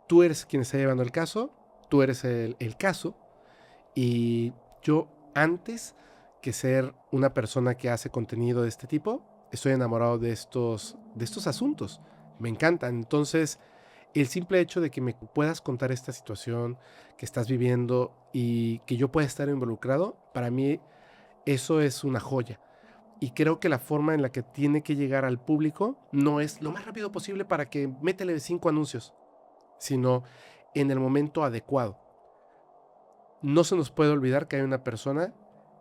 tú eres quien está llevando el caso, tú eres el caso, y yo, antes que ser una persona que hace contenido de este tipo, estoy enamorado de estos asuntos. Me encantan. Entonces, el simple hecho de que me puedas contar esta situación que estás viviendo y que yo pueda estar involucrado, para mí eso es una joya. Y creo que la forma en la que tiene que llegar al público no es lo más rápido posible para que métele 5 anuncios, sino en el momento adecuado. No se nos puede olvidar que hay una persona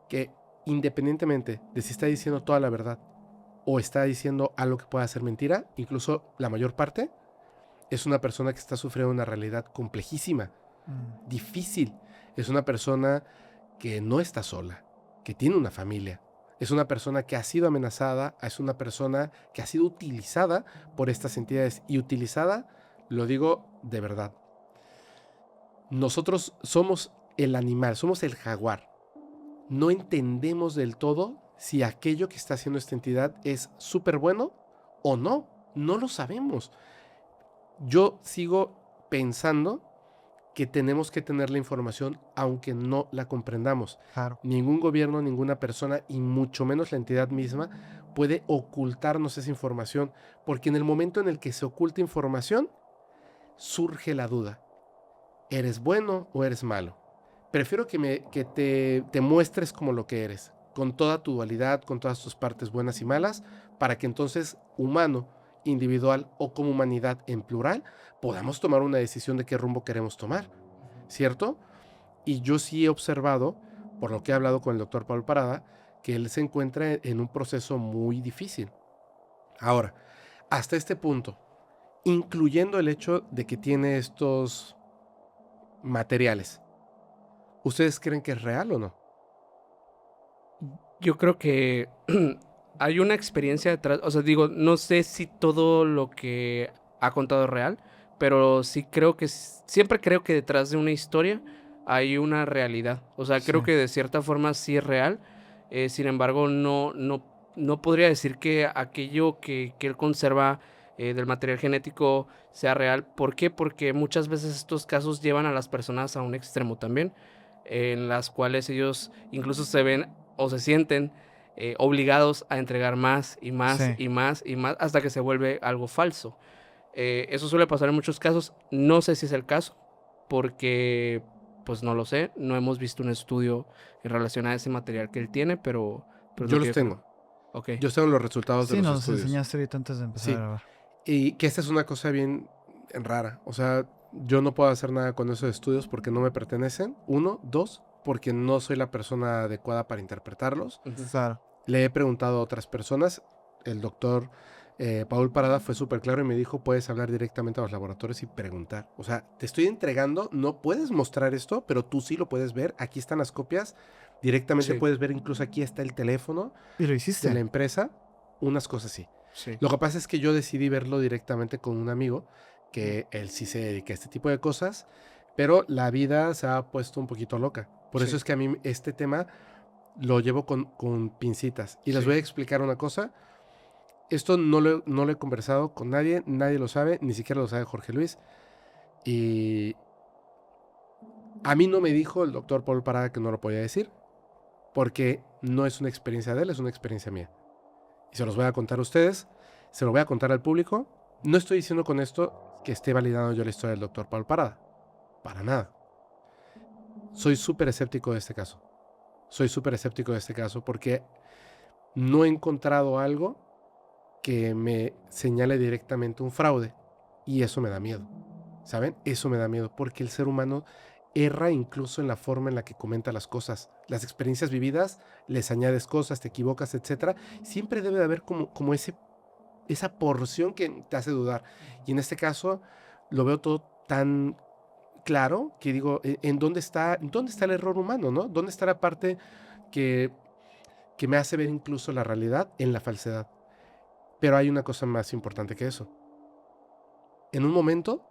que, independientemente de si está diciendo toda la verdad o está diciendo algo que pueda ser mentira, incluso la mayor parte, es una persona que está sufriendo una realidad complejísima, difícil. Es una persona que no está sola, que tiene una familia. Es una persona que ha sido amenazada, es una persona que ha sido utilizada por estas entidades. Y utilizada, lo digo de verdad. Nosotros somos el animal, somos el jaguar. No entendemos del todo si aquello que está haciendo esta entidad es súper bueno o no. No lo sabemos. Yo sigo pensando que tenemos que tener la información aunque no la comprendamos. Claro. Ningún gobierno, ninguna persona y mucho menos la entidad misma puede ocultarnos esa información, porque en el momento en el que se oculta información, surge la duda. ¿Eres bueno o eres malo? Prefiero que te muestres como lo que eres, con toda tu dualidad, con todas tus partes buenas y malas, para que entonces humano, individual o como humanidad en plural, podamos tomar una decisión de qué rumbo queremos tomar, ¿cierto? Y yo sí he observado, por lo que he hablado con el doctor Paul Parada, que él se encuentra en un proceso muy difícil. Ahora, hasta este punto, incluyendo el hecho de que tiene estos materiales, ¿ustedes creen que es real o no? Yo creo que hay una experiencia detrás. O sea, digo, no sé si todo lo que ha contado es real, pero sí creo que siempre creo que detrás de una historia hay una realidad. O sea, creo que de cierta forma sí es real. Sin embargo, no podría decir que aquello que él conserva del material genético sea real. ¿Por qué? Porque muchas veces estos casos llevan a las personas a un extremo también, en las cuales ellos incluso se ven o se sienten obligados a entregar más y más y más y más hasta que se vuelve algo falso. Eso suele pasar en muchos casos. No sé si es el caso, porque pues no lo sé. No hemos visto un estudio en relación a ese material que él tiene, pero es Yo lo que los yo creo. tengo. Ok. Yo tengo los resultados de Sí, los nos estudios. enseñaste ahorita antes de empezar Sí. a grabar. Y que esta es una cosa bien rara. O sea, yo no puedo hacer nada con esos estudios porque no me pertenecen. 1, 2, porque no soy la persona adecuada para interpretarlos. Ujú. Claro. Le he preguntado a otras personas. El doctor Paul Parada fue súper claro y me dijo, puedes hablar directamente a los laboratorios y preguntar. O sea, te estoy entregando, no puedes mostrar esto, pero tú sí lo puedes ver. Aquí están las copias. Directamente Sí. puedes ver, incluso aquí está el teléfono Y lo de hiciste. la empresa. Unas cosas sí. Sí. Lo que pasa es que yo decidí verlo directamente con un amigo, que él sí se dedica a este tipo de cosas, pero la vida se ha puesto un poquito loca. Por Sí. eso es que a mí este tema lo llevo con pincitas. Y les Sí. voy a explicar una cosa. Esto no lo he conversado con nadie, nadie lo sabe, ni siquiera lo sabe Jorge Luis. Y a mí no me dijo el doctor Paul Parada que no lo podía decir, porque no es una experiencia de él, es una experiencia mía. Y se los voy a contar a ustedes, se lo voy a contar al público. No estoy diciendo con esto que esté validando yo la historia del doctor Paul Parada. Para nada. Soy súper escéptico de este caso. Soy súper escéptico de este caso porque no he encontrado algo que me señale directamente un fraude. Y eso me da miedo. ¿Saben? Eso me da miedo porque el ser humano erra incluso en la forma en la que comenta las cosas. Las experiencias vividas, les añades cosas, te equivocas, etc. Siempre debe de haber como esa porción que te hace dudar. Y en este caso lo veo todo tan claro que digo, ¿en dónde está el error humano, no? ¿Dónde está la parte que me hace ver incluso la realidad en la falsedad? Pero hay una cosa más importante que eso. En un momento,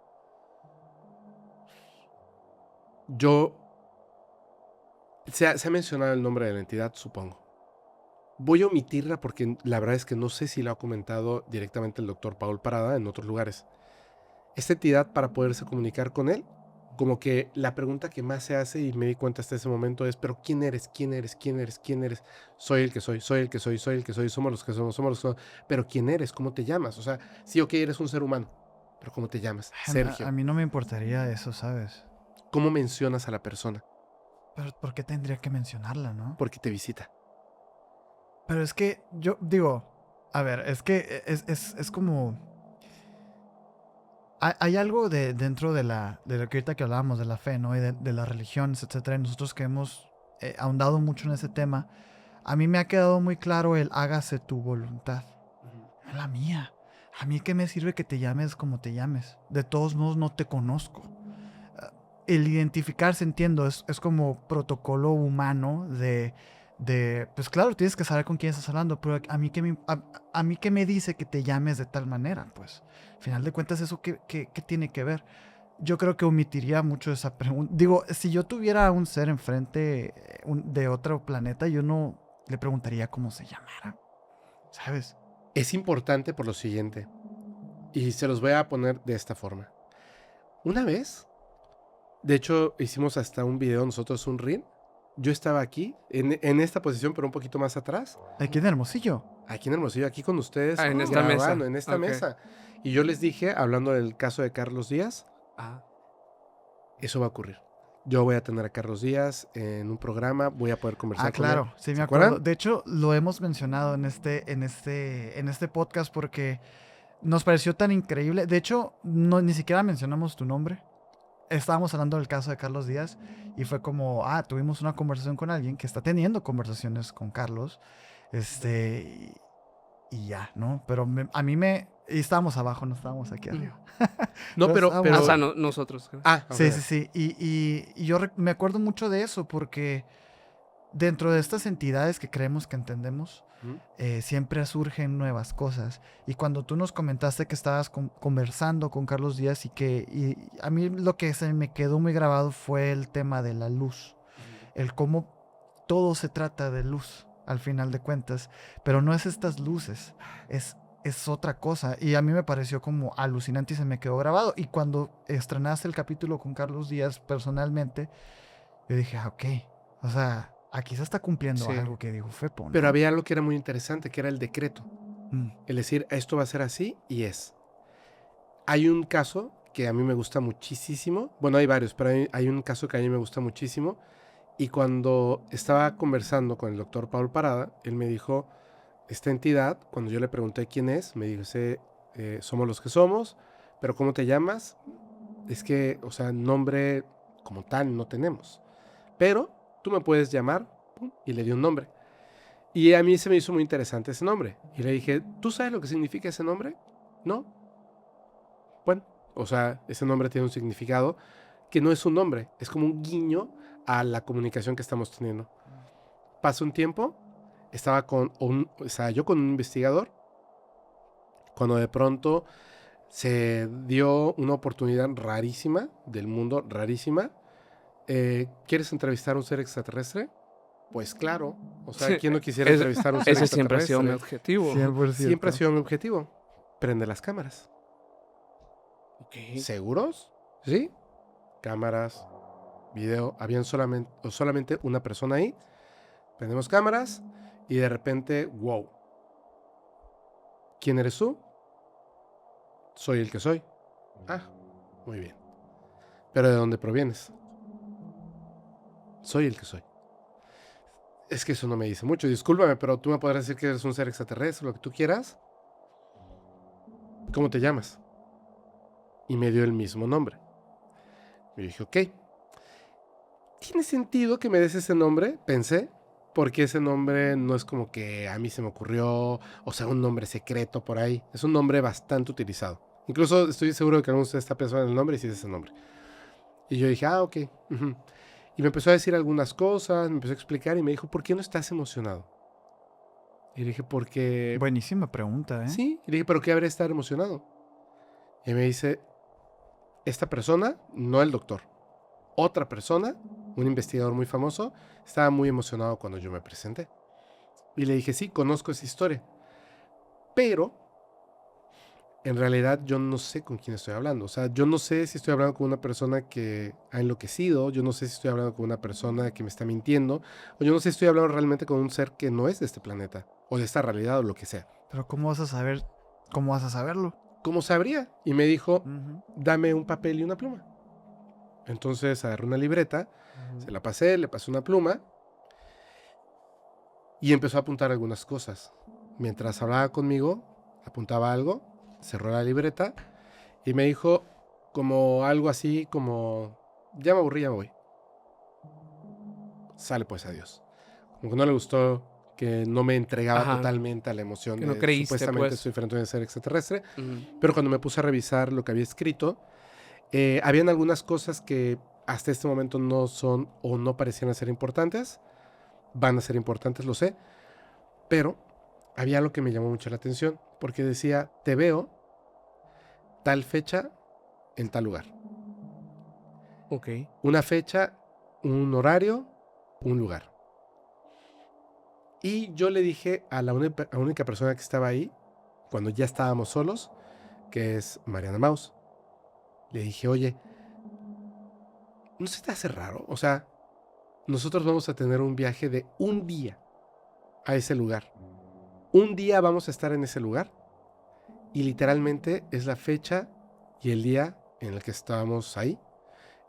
se ha mencionado el nombre de la entidad, supongo. Voy a omitirla porque la verdad es que no sé si lo ha comentado directamente el doctor Paul Parada en otros lugares. Esta entidad, para poderse comunicar con él, como que la pregunta que más se hace, y me di cuenta hasta ese momento, es, pero ¿quién eres? ¿Quién eres? ¿Quién eres? ¿Quién eres? Soy el que soy, soy el que soy, soy el que soy, somos los que somos los que somos. Pero ¿quién eres? ¿Cómo te llamas? O sea, sí, ok, eres un ser humano, pero ¿cómo te llamas? Sergio. A mí no me importaría eso, ¿sabes? ¿Cómo mencionas a la persona? Pero ¿por qué tendría que mencionarla, no? Porque te visita. Pero es que yo digo, a ver, es que es como... Hay algo dentro de lo que ahorita que hablábamos de la fe, ¿no? Y de las religiones, etcétera. Y nosotros que hemos ahondado mucho en ese tema, a mí me ha quedado muy claro el hágase tu voluntad, no la mía. A mí qué me sirve que te llames como te llames. De todos modos no te conozco. El identificarse, entiendo, es como protocolo humano pues claro, tienes que saber con quién estás hablando, pero a mí que me dice que te llames de tal manera, pues, al final de cuentas, ¿eso qué tiene que ver? Yo creo que omitiría mucho esa pregunta. Digo, si yo tuviera un ser enfrente de otro planeta, yo no le preguntaría cómo se llamara, ¿sabes? Es importante por lo siguiente, y se los voy a poner de esta forma. Una vez, de hecho, hicimos hasta un video nosotros, un reel. Yo estaba aquí, en esta posición, pero un poquito más atrás. Aquí en Hermosillo. Aquí en Hermosillo, aquí con ustedes. En esta grabando, mesa. En esta Ok. mesa. Y yo les dije, hablando del caso de Carlos Díaz, Ah, eso va a ocurrir. Yo voy a tener a Carlos Díaz en un programa, voy a poder conversar con él. Claro, sí me ¿Se acuerdo. acuerdan? De hecho, lo hemos mencionado en este podcast porque nos pareció tan increíble. De hecho, ni siquiera mencionamos tu nombre. Estábamos hablando del caso de Carlos Díaz y fue como, tuvimos una conversación con alguien que está teniendo conversaciones con Carlos, y ya, ¿no? Pero y estábamos abajo, no estábamos aquí arriba. No, pero... estábamos- o sea, nosotros. creo. Sí, ok. sí, sí. Y yo me acuerdo mucho de eso porque dentro de estas entidades que creemos que entendemos, Ujú. siempre surgen nuevas cosas. Y cuando tú nos comentaste que estabas conversando con Carlos Díaz y a mí lo que se me quedó muy grabado fue el tema de la luz. El cómo todo se trata de luz al final de cuentas, pero no es estas luces, es otra cosa. Y a mí me pareció como alucinante y se me quedó grabado. Y cuando estrenaste el capítulo con Carlos Díaz personalmente, yo dije, ok, o sea, aquí se está cumpliendo Sí. algo que dijo Fepo, ¿no? Pero había algo que era muy interesante, que era el decreto. Mm. El decir, esto va a ser así y es. Hay un caso que a mí me gusta muchísimo. Bueno, hay varios, pero hay un caso que a mí me gusta muchísimo. Y cuando estaba conversando con el doctor Paul Parada, él me dijo, esta entidad, cuando yo le pregunté quién es, me dice, somos los que somos, pero ¿cómo te llamas? Es que, o sea, nombre como tal no tenemos. Pero tú me puedes llamar, pum, y le di un nombre. Y a mí se me hizo muy interesante ese nombre. Y le dije, ¿tú sabes lo que significa ese nombre? No. Bueno, o sea, ese nombre tiene un significado que no es un nombre, es como un guiño a la comunicación que estamos teniendo. Pasa un tiempo, estaba yo con un investigador, cuando de pronto se dio una oportunidad rarísima del mundo, rarísima. ¿Quieres entrevistar a un ser extraterrestre? Pues claro, o sea, ¿quién no quisiera entrevistar a un ser ese extraterrestre? siempre ha sido mi objetivo. 100%. Siempre ha sido mi objetivo. Prende las cámaras. Okay. ¿Seguros? Sí. Cámaras, video. Habían solamente una persona ahí. Prendemos cámaras y de repente, wow. ¿Quién eres tú? Soy el que soy. Ah, muy bien. ¿Pero de dónde provienes? Soy el que soy. Es que eso no me dice mucho. Discúlpame, pero tú me podrás decir que eres un ser extraterrestre, lo que tú quieras. ¿Cómo te llamas? Y me dio el mismo nombre. Y dije, ok. ¿Tiene sentido que me des ese nombre? Pensé. Porque ese nombre no es como que a mí se me ocurrió, o sea, un nombre secreto por ahí. Es un nombre bastante utilizado. Incluso estoy seguro de que alguno de ustedes está pensando en el nombre y sí es ese nombre. Y yo dije, ok. Uh-huh. Y me empezó a decir algunas cosas, me empezó a explicar y me dijo, ¿por qué no estás emocionado? Y le dije, porque... Buenísima pregunta, ¿eh? Sí. Y le dije, ¿pero qué habría de estar emocionado? Y me dice, esta persona, no el doctor, otra persona, un investigador muy famoso, estaba muy emocionado cuando yo me presenté. Y le dije, sí, conozco esa historia. Pero, en realidad, yo no sé con quién estoy hablando. O sea, yo no sé si estoy hablando con una persona que ha enloquecido, yo no sé si estoy hablando con una persona que me está mintiendo, o yo no sé si estoy hablando realmente con un ser que no es de este planeta, o de esta realidad, o lo que sea. Pero ¿cómo vas a saber? ¿Cómo vas a saberlo? ¿Cómo sabría? Y me dijo, Uh-huh. dame un papel y una pluma. Entonces agarré una libreta, se la pasé, le pasé una pluma y empezó a apuntar algunas cosas. Mientras hablaba conmigo, apuntaba algo, cerró la libreta y me dijo como algo así como, ya me aburrí, ya me voy. Sale pues, adiós. Como que no le gustó que no me entregaba totalmente a la emoción que no de creíste, supuestamente pues. estoy frente a un ser extraterrestre. Pero cuando me puse a revisar lo que había escrito, habían algunas cosas que hasta este momento no son o no parecían ser importantes. Van a ser importantes, lo sé. Pero había algo que me llamó mucho la atención. Porque decía, te veo tal fecha en tal lugar. Ok. Una fecha, un horario, un lugar. Y yo le dije a la única persona que estaba ahí, cuando ya estábamos solos, que es Mariana Maus. Le dije, oye, ¿no se te hace raro? O sea, nosotros vamos a tener un viaje de un día a ese lugar. Un día vamos a estar en ese lugar y literalmente es la fecha y el día en el que estábamos ahí.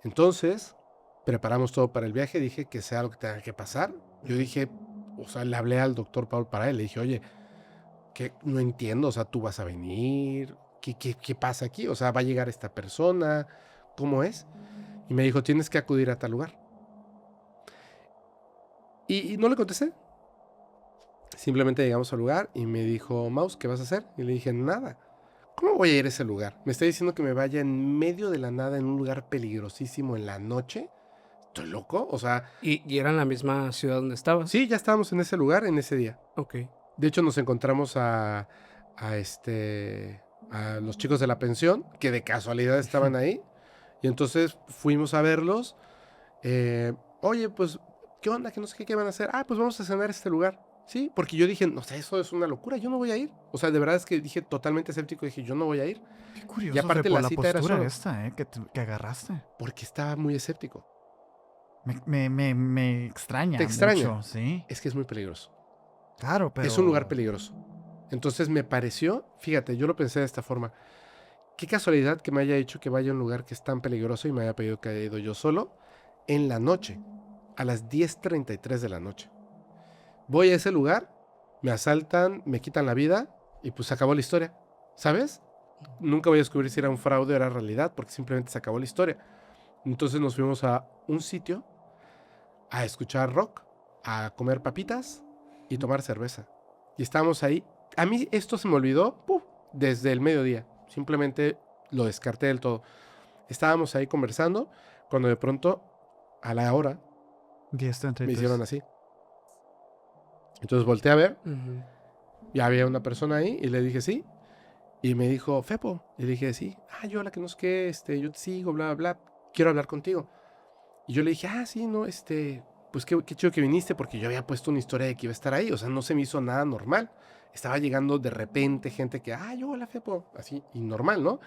Entonces, preparamos todo para el viaje, dije que sea lo que tenga que pasar. Yo dije, o sea, le hablé al doctor Paul para él, le dije, oye, que no entiendo, o sea, tú vas a venir, ¿qué pasa aquí? O sea, va a llegar esta persona, ¿cómo es? Y me dijo, tienes que acudir a tal lugar. Y no le contesté. Simplemente llegamos al lugar y me dijo, Maus, ¿qué vas a hacer? Y le dije, nada. ¿Cómo voy a ir a ese lugar? ¿Me está diciendo que me vaya en medio de la nada en un lugar peligrosísimo en la noche? ¿Estoy loco? O sea... ¿Y era en la misma ciudad donde estabas? Sí, ya estábamos en ese lugar en ese día. Ok. De hecho, nos encontramos a los chicos de la pensión, que de casualidad estaban ahí. Y entonces fuimos a verlos. Oye, pues, ¿qué onda? Que no sé qué van a hacer. Ah, pues vamos a cenar a este lugar. Sí, porque yo dije, no sé, eso es una locura, yo no voy a ir. O sea, de verdad es que dije totalmente escéptico, dije, yo no voy a ir. Qué curioso, Y aparte por la la cita era postura solo. esta, que agarraste. Porque estaba muy escéptico. Me extraña. ¿Te extraña? Mucho, sí. Es que es muy peligroso. Claro, pero... Es un lugar peligroso. Entonces me pareció, fíjate, yo lo pensé de esta forma. qué casualidad que me haya dicho que vaya a un lugar que es tan peligroso y me haya pedido que haya ido yo solo en la noche, a las 10:33 de la noche. Voy a ese lugar, me asaltan, me quitan la vida y pues se acabó la historia, ¿sabes? Nunca voy a descubrir si era un fraude o era realidad porque simplemente se acabó la historia. Entonces nos fuimos a un sitio a escuchar rock, a comer papitas y tomar cerveza. Y estábamos ahí. A mí esto se me olvidó desde el mediodía. Simplemente lo descarté del todo. Estábamos ahí conversando cuando de pronto, a la hora, 10:33. me hicieron así. Entonces volteé a ver. Ujú. Y había una persona ahí y le dije sí. Y me dijo, Fepo. Y le dije sí. Yo la que no sé qué, yo te sigo, bla, bla, bla. Quiero hablar contigo. Y yo le dije, sí, no, pues qué chido que viniste porque yo había puesto una historia de que iba a estar ahí. O sea, no se me hizo nada normal. Estaba llegando de repente gente que, hola, Fepo. Así, y normal, ¿no?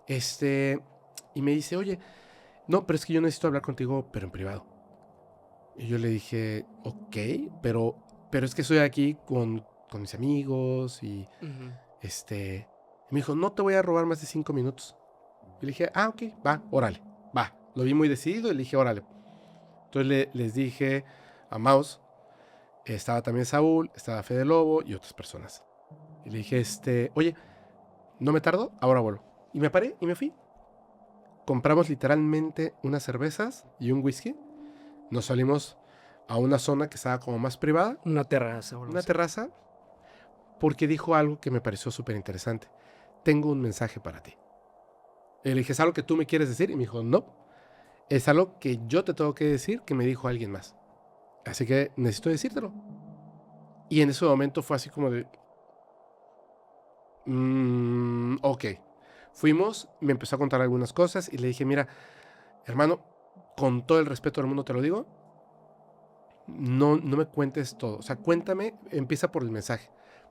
Y me dice, oye, no, pero es que yo necesito hablar contigo, pero en privado. Y yo le dije, ok, pero es que estoy aquí con mis amigos y, Ujú. y me dijo, no te voy a robar más de 5 minutos. Y le dije, ok, va, órale, va. Lo vi muy decidido y le dije, órale. Entonces les dije a Maus, estaba también Saúl, estaba Fede Lobo y otras personas. Y le dije, oye, no me tardo, ahora vuelvo. Y me paré y me fui. Compramos literalmente unas cervezas y un whisky. Nos salimos a una zona que estaba como más privada, Una terraza o algo una así. terraza, porque dijo algo que me pareció súper interesante. Tengo un mensaje para ti. Y le dije, ¿es algo que tú me quieres decir? Y me dijo, no, es algo que yo te tengo que decir que me dijo alguien más. Así que necesito decírtelo. Y en ese momento fue así como de, ok. Fuimos, me empezó a contar algunas cosas y le dije, mira, hermano, con todo el respeto del mundo te lo digo, no me cuentes todo. O sea, cuéntame, empieza por el mensaje.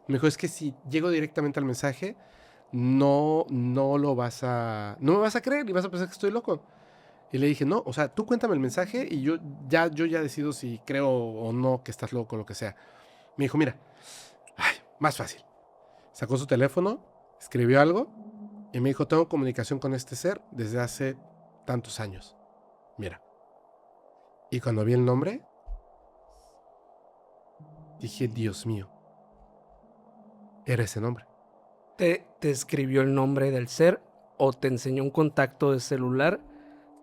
Me dijo, es que si llego directamente al mensaje, no me vas a creer y vas a pensar que estoy loco. Y le dije, no, o sea, tú cuéntame el mensaje y yo ya decido si creo o no que estás loco o lo que sea. Me dijo, mira, más fácil. Sacó su teléfono, escribió algo y me dijo, tengo comunicación con este ser desde hace tantos años. Mira. Y cuando vi el nombre, dije, Dios mío, era ese nombre. ¿Te escribió el nombre del ser o te enseñó un contacto de celular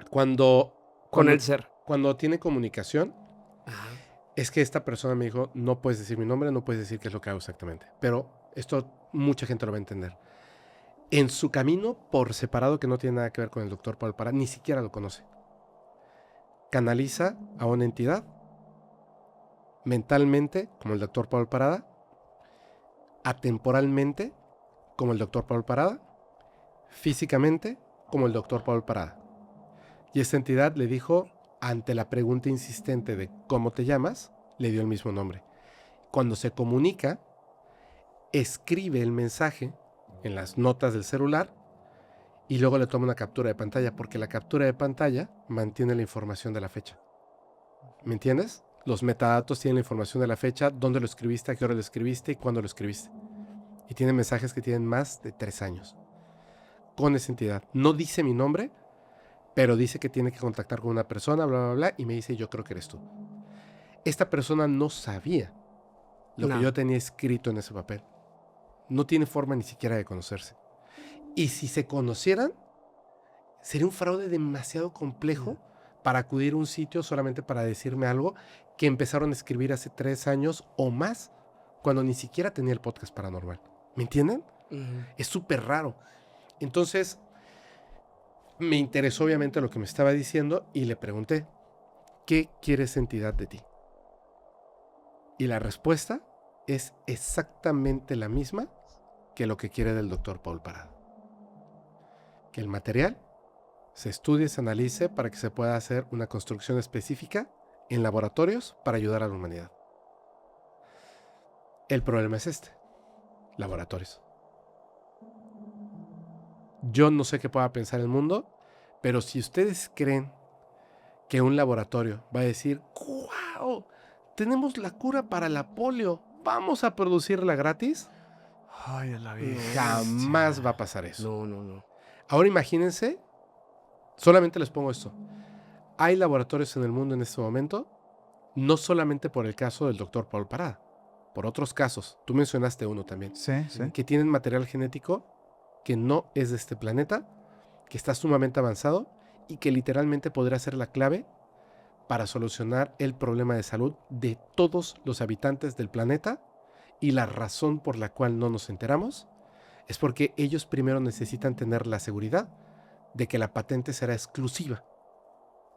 Cuando con el ser? Cuando tiene comunicación, Ajá. es que esta persona me dijo, no puedes decir mi nombre, no puedes decir qué es lo que hago exactamente. Pero esto mucha gente lo va a entender. En su camino por separado, que no tiene nada que ver con el doctor Paul Parada, ni siquiera lo conoce. Canaliza a una entidad mentalmente, como el doctor Paul Parada, atemporalmente, como el doctor Paul Parada, físicamente, como el doctor Paul Parada. Y esta entidad le dijo, ante la pregunta insistente de ¿cómo te llamas?, le dio el mismo nombre. Cuando se comunica, escribe el mensaje en las notas del celular y luego le toma una captura de pantalla, porque la captura de pantalla mantiene la información de la fecha. ¿Me entiendes? Los metadatos tienen la información de la fecha, dónde lo escribiste, a qué hora lo escribiste y cuándo lo escribiste. Y tiene mensajes que tienen más de 3 años. Con esa entidad. No dice mi nombre, pero dice que tiene que contactar con una persona, bla, bla, bla, y me dice, yo creo que eres tú. Esta persona no sabía lo que yo tenía escrito en ese papel. No tiene forma ni siquiera de conocerse. Y si se conocieran, sería un fraude demasiado complejo para acudir a un sitio solamente para decirme algo que empezaron a escribir hace 3 años o más, cuando ni siquiera tenía el podcast paranormal. ¿Me entienden? Es súper raro. Entonces, me interesó obviamente lo que me estaba diciendo y le pregunté, ¿qué quiere esa entidad de ti? Y la respuesta es exactamente la misma que lo que quiere del doctor Paul Parada. Que el material se estudie, se analice para que se pueda hacer una construcción específica en laboratorios para ayudar a la humanidad. El problema es laboratorios. Yo no sé qué pueda pensar el mundo, pero si ustedes creen que un laboratorio va a decir, ¡wow! Tenemos la cura para la polio, vamos a producirla gratis. Ay, a la vida. Jamás va a pasar eso. No. Ahora imagínense, solamente les pongo esto. Hay laboratorios en el mundo en este momento, no solamente por el caso del doctor Paul Parada, por otros casos, tú mencionaste uno también, Sí. que tienen material genético que no es de este planeta, que está sumamente avanzado y que literalmente podría ser la clave para solucionar el problema de salud de todos los habitantes del planeta, y la razón por la cual no nos enteramos es porque ellos primero necesitan tener la seguridad de que la patente será exclusiva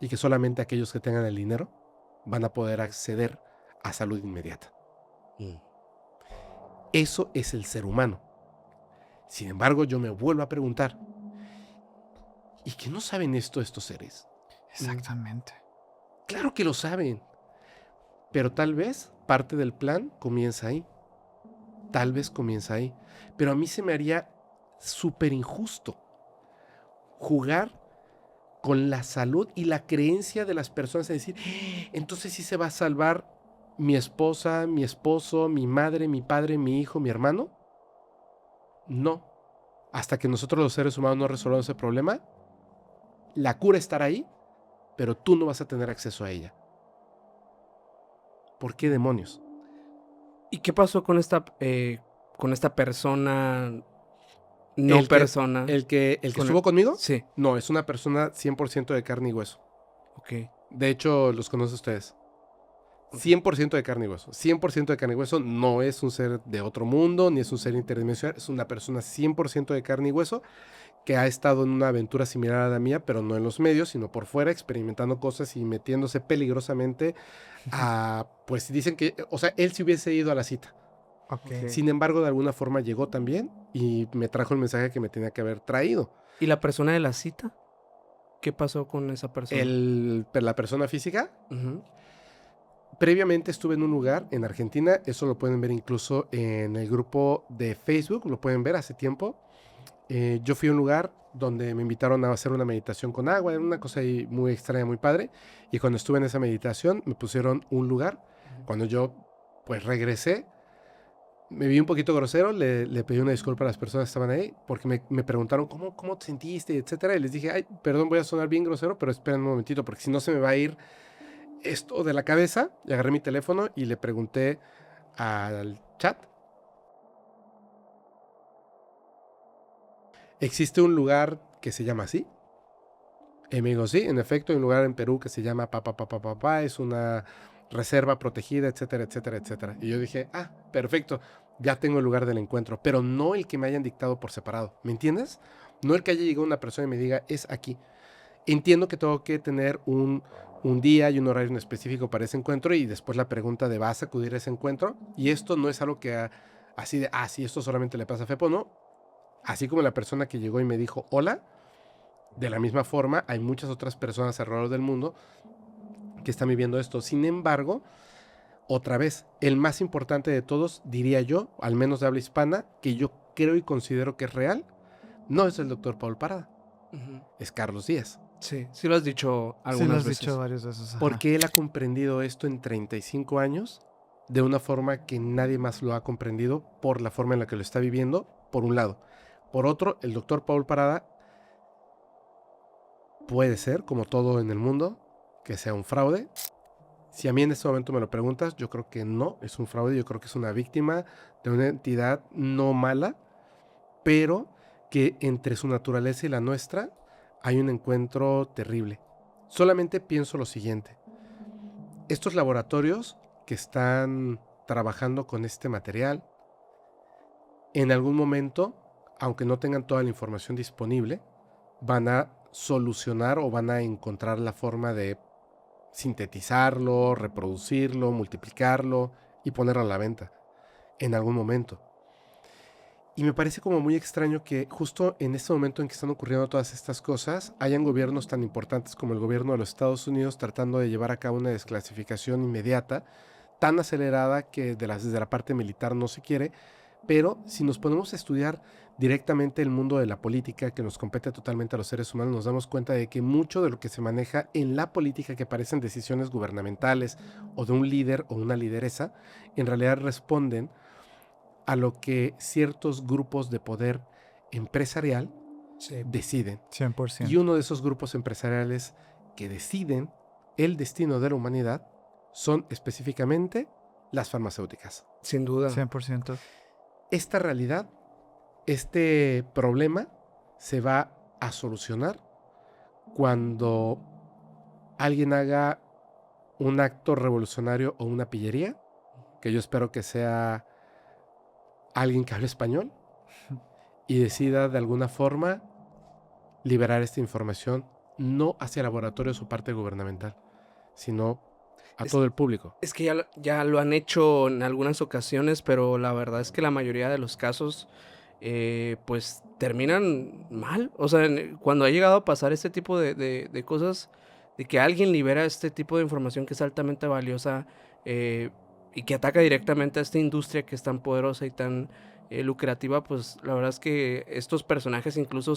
y que solamente aquellos que tengan el dinero van a poder acceder a salud inmediata. Eso es el ser humano. Sin embargo, yo me vuelvo a preguntar, ¿y qué no saben esto estos seres? Exactamente. Claro que lo saben, pero tal vez parte del plan comienza ahí. Tal vez comienza ahí. Pero a mí se me haría súper injusto jugar con la salud y la creencia de las personas, es decir, entonces sí se va a salvar mi esposa, mi esposo, mi madre, mi padre, mi hijo, mi hermano. No. Hasta que nosotros los seres humanos no resolvamos ese problema, la cura estará ahí, pero tú no vas a tener acceso a ella. ¿Por qué demonios? ¿Y qué pasó con esta persona? No persona. ¿El que estuvo conmigo? Sí. No, es una persona 100% de carne y hueso. Ok. De hecho, los conoce ustedes. 100% de carne y hueso. 100% de carne y hueso. No es un ser de otro mundo, ni es un ser interdimensional. Es una persona 100% de carne y hueso que ha estado en una aventura similar a la mía, pero no en los medios, sino por fuera, experimentando cosas y metiéndose peligrosamente a... Pues dicen que... O sea, él sí hubiese ido a la cita. Okay. Sin embargo, de alguna forma llegó también y me trajo el mensaje que me tenía que haber traído. ¿Y la persona de la cita? ¿Qué pasó con esa persona? La persona física... Uh-huh. Previamente estuve en un lugar en Argentina, eso lo pueden ver incluso en el grupo de Facebook, lo pueden ver hace tiempo. Yo fui a un lugar donde me invitaron a hacer una meditación con agua, era una cosa ahí muy extraña, muy padre. Y cuando estuve en esa meditación me pusieron un lugar. Cuando yo pues regresé, me vi un poquito grosero, le pedí una disculpa a las personas que estaban ahí, porque me preguntaron cómo te sentiste, etcétera. Y les dije, ay, perdón, voy a sonar bien grosero, pero esperen un momentito, porque si no se me va a ir esto de la cabeza. Y agarré mi teléfono y le pregunté al chat, ¿existe un lugar que se llama así? Y me dijo, sí, en efecto, hay un lugar en Perú que se llama Papá, es una reserva protegida, etcétera, etcétera, etcétera. Y yo dije, perfecto, ya tengo el lugar del encuentro, pero no el que me hayan dictado por separado, ¿me entiendes? No el que haya llegado una persona y me diga, es aquí. Entiendo que tengo que tener un día y un horario en específico para ese encuentro, y después la pregunta de ¿vas a acudir a ese encuentro? Y esto no es algo que así de, sí, esto solamente le pasa a Fepo, no. Así como la persona que llegó y me dijo hola, de la misma forma hay muchas otras personas alrededor del mundo que están viviendo esto. Sin embargo, otra vez, el más importante de todos, diría yo, al menos de habla hispana, que yo creo y considero que es real, no es el doctor Paul Parada, es Carlos Díaz. Sí, sí lo has dicho algunas veces. Sí lo has dicho varias veces. Ajá. Porque él ha comprendido esto en 35 años de una forma que nadie más lo ha comprendido por la forma en la que lo está viviendo, por un lado. Por otro, el doctor Paul Parada puede ser, como todo en el mundo, que sea un fraude. Si a mí en este momento me lo preguntas, yo creo que no es un fraude, yo creo que es una víctima de una entidad no mala, pero que entre su naturaleza y la nuestra hay un encuentro terrible. Solamente pienso lo siguiente. Estos laboratorios que están trabajando con este material, en algún momento, aunque no tengan toda la información disponible, van a solucionar o van a encontrar la forma de sintetizarlo, reproducirlo, multiplicarlo y ponerlo a la venta en algún momento. Y me parece como muy extraño que justo en este momento en que están ocurriendo todas estas cosas, hayan gobiernos tan importantes como el gobierno de los Estados Unidos tratando de llevar a cabo una desclasificación inmediata, tan acelerada que desde la parte militar no se quiere. Pero si nos ponemos a estudiar directamente el mundo de la política, que nos compete totalmente a los seres humanos, nos damos cuenta de que mucho de lo que se maneja en la política, que parecen decisiones gubernamentales o de un líder o una lideresa, en realidad responden a lo que ciertos grupos de poder empresarial deciden. 100%. Y uno de esos grupos empresariales que deciden el destino de la humanidad son específicamente las farmacéuticas. Sin duda. 100%. Esta realidad, este problema se va a solucionar cuando alguien haga un acto revolucionario o una pillería, que yo espero que sea alguien que hable español y decida de alguna forma liberar esta información, no hacia laboratorios o parte gubernamental, sino a todo el público. Es que ya lo han hecho en algunas ocasiones, pero la verdad es que la mayoría de los casos pues terminan mal. O sea, cuando ha llegado a pasar este tipo de cosas, de que alguien libera este tipo de información que es altamente valiosa y que ataca directamente a esta industria que es tan poderosa y tan lucrativa, pues la verdad es que estos personajes incluso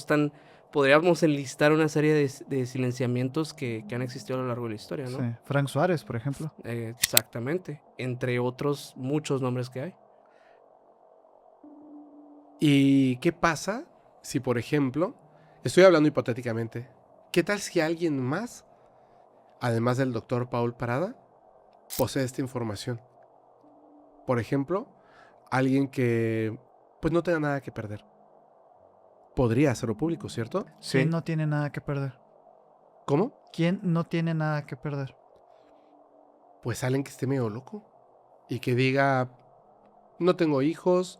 podríamos enlistar una serie de silenciamientos que han existido a lo largo de la historia, ¿no? Sí. Frank Suárez, por ejemplo. Exactamente, entre otros muchos nombres que hay. ¿Y qué pasa si, por ejemplo, estoy hablando hipotéticamente, qué tal si alguien más, además del doctor Paul Parada, posee esta información? Por ejemplo, alguien que pues no tenga nada que perder. Podría hacerlo público, ¿cierto? ¿Quién no tiene nada que perder? ¿Cómo? ¿Quién no tiene nada que perder? Pues alguien que esté medio loco y que diga, no tengo hijos,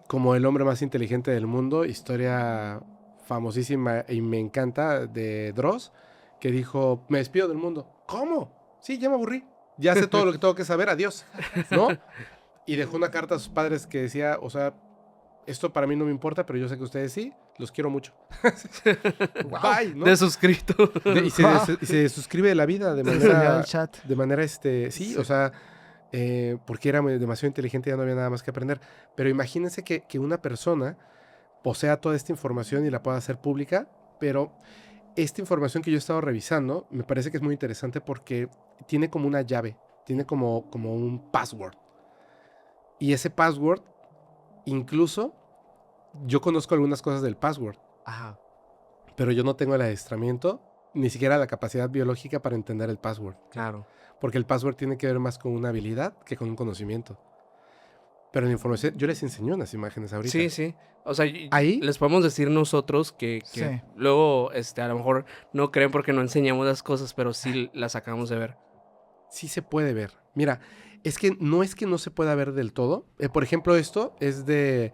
como el hombre más inteligente del mundo, historia famosísima y me encanta de Dross, que dijo, me despido del mundo. ¿Cómo? Sí, ya me aburrí. Ya sé todo lo que tengo que saber, adiós. ¿No? Y dejó una carta a sus padres que decía, o sea, esto para mí no me importa, pero yo sé que ustedes sí, los quiero mucho. Bye, ¿no? Desuscrito. Y se suscribe de la vida de manera... De manera, sí, o sea... porque era demasiado inteligente y ya no había nada más que aprender. Pero imagínense que una persona posea toda esta información y la pueda hacer pública, pero esta información que yo he estado revisando me parece que es muy interesante porque tiene como una llave, tiene como un password. Y ese password, incluso, yo conozco algunas cosas del password. Ajá. Pero yo no tengo el adiestramiento, ni siquiera la capacidad biológica para entender el password. Claro. Porque el password tiene que ver más con una habilidad que con un conocimiento. Pero en la información, yo les enseño unas imágenes ahorita. Sí, sí. O sea, ahí les podemos decir nosotros que Sí. luego a lo mejor no creen porque no enseñamos las cosas, pero sí las acabamos de ver. Sí se puede ver. Mira, es que no se pueda ver del todo. Por ejemplo, esto es de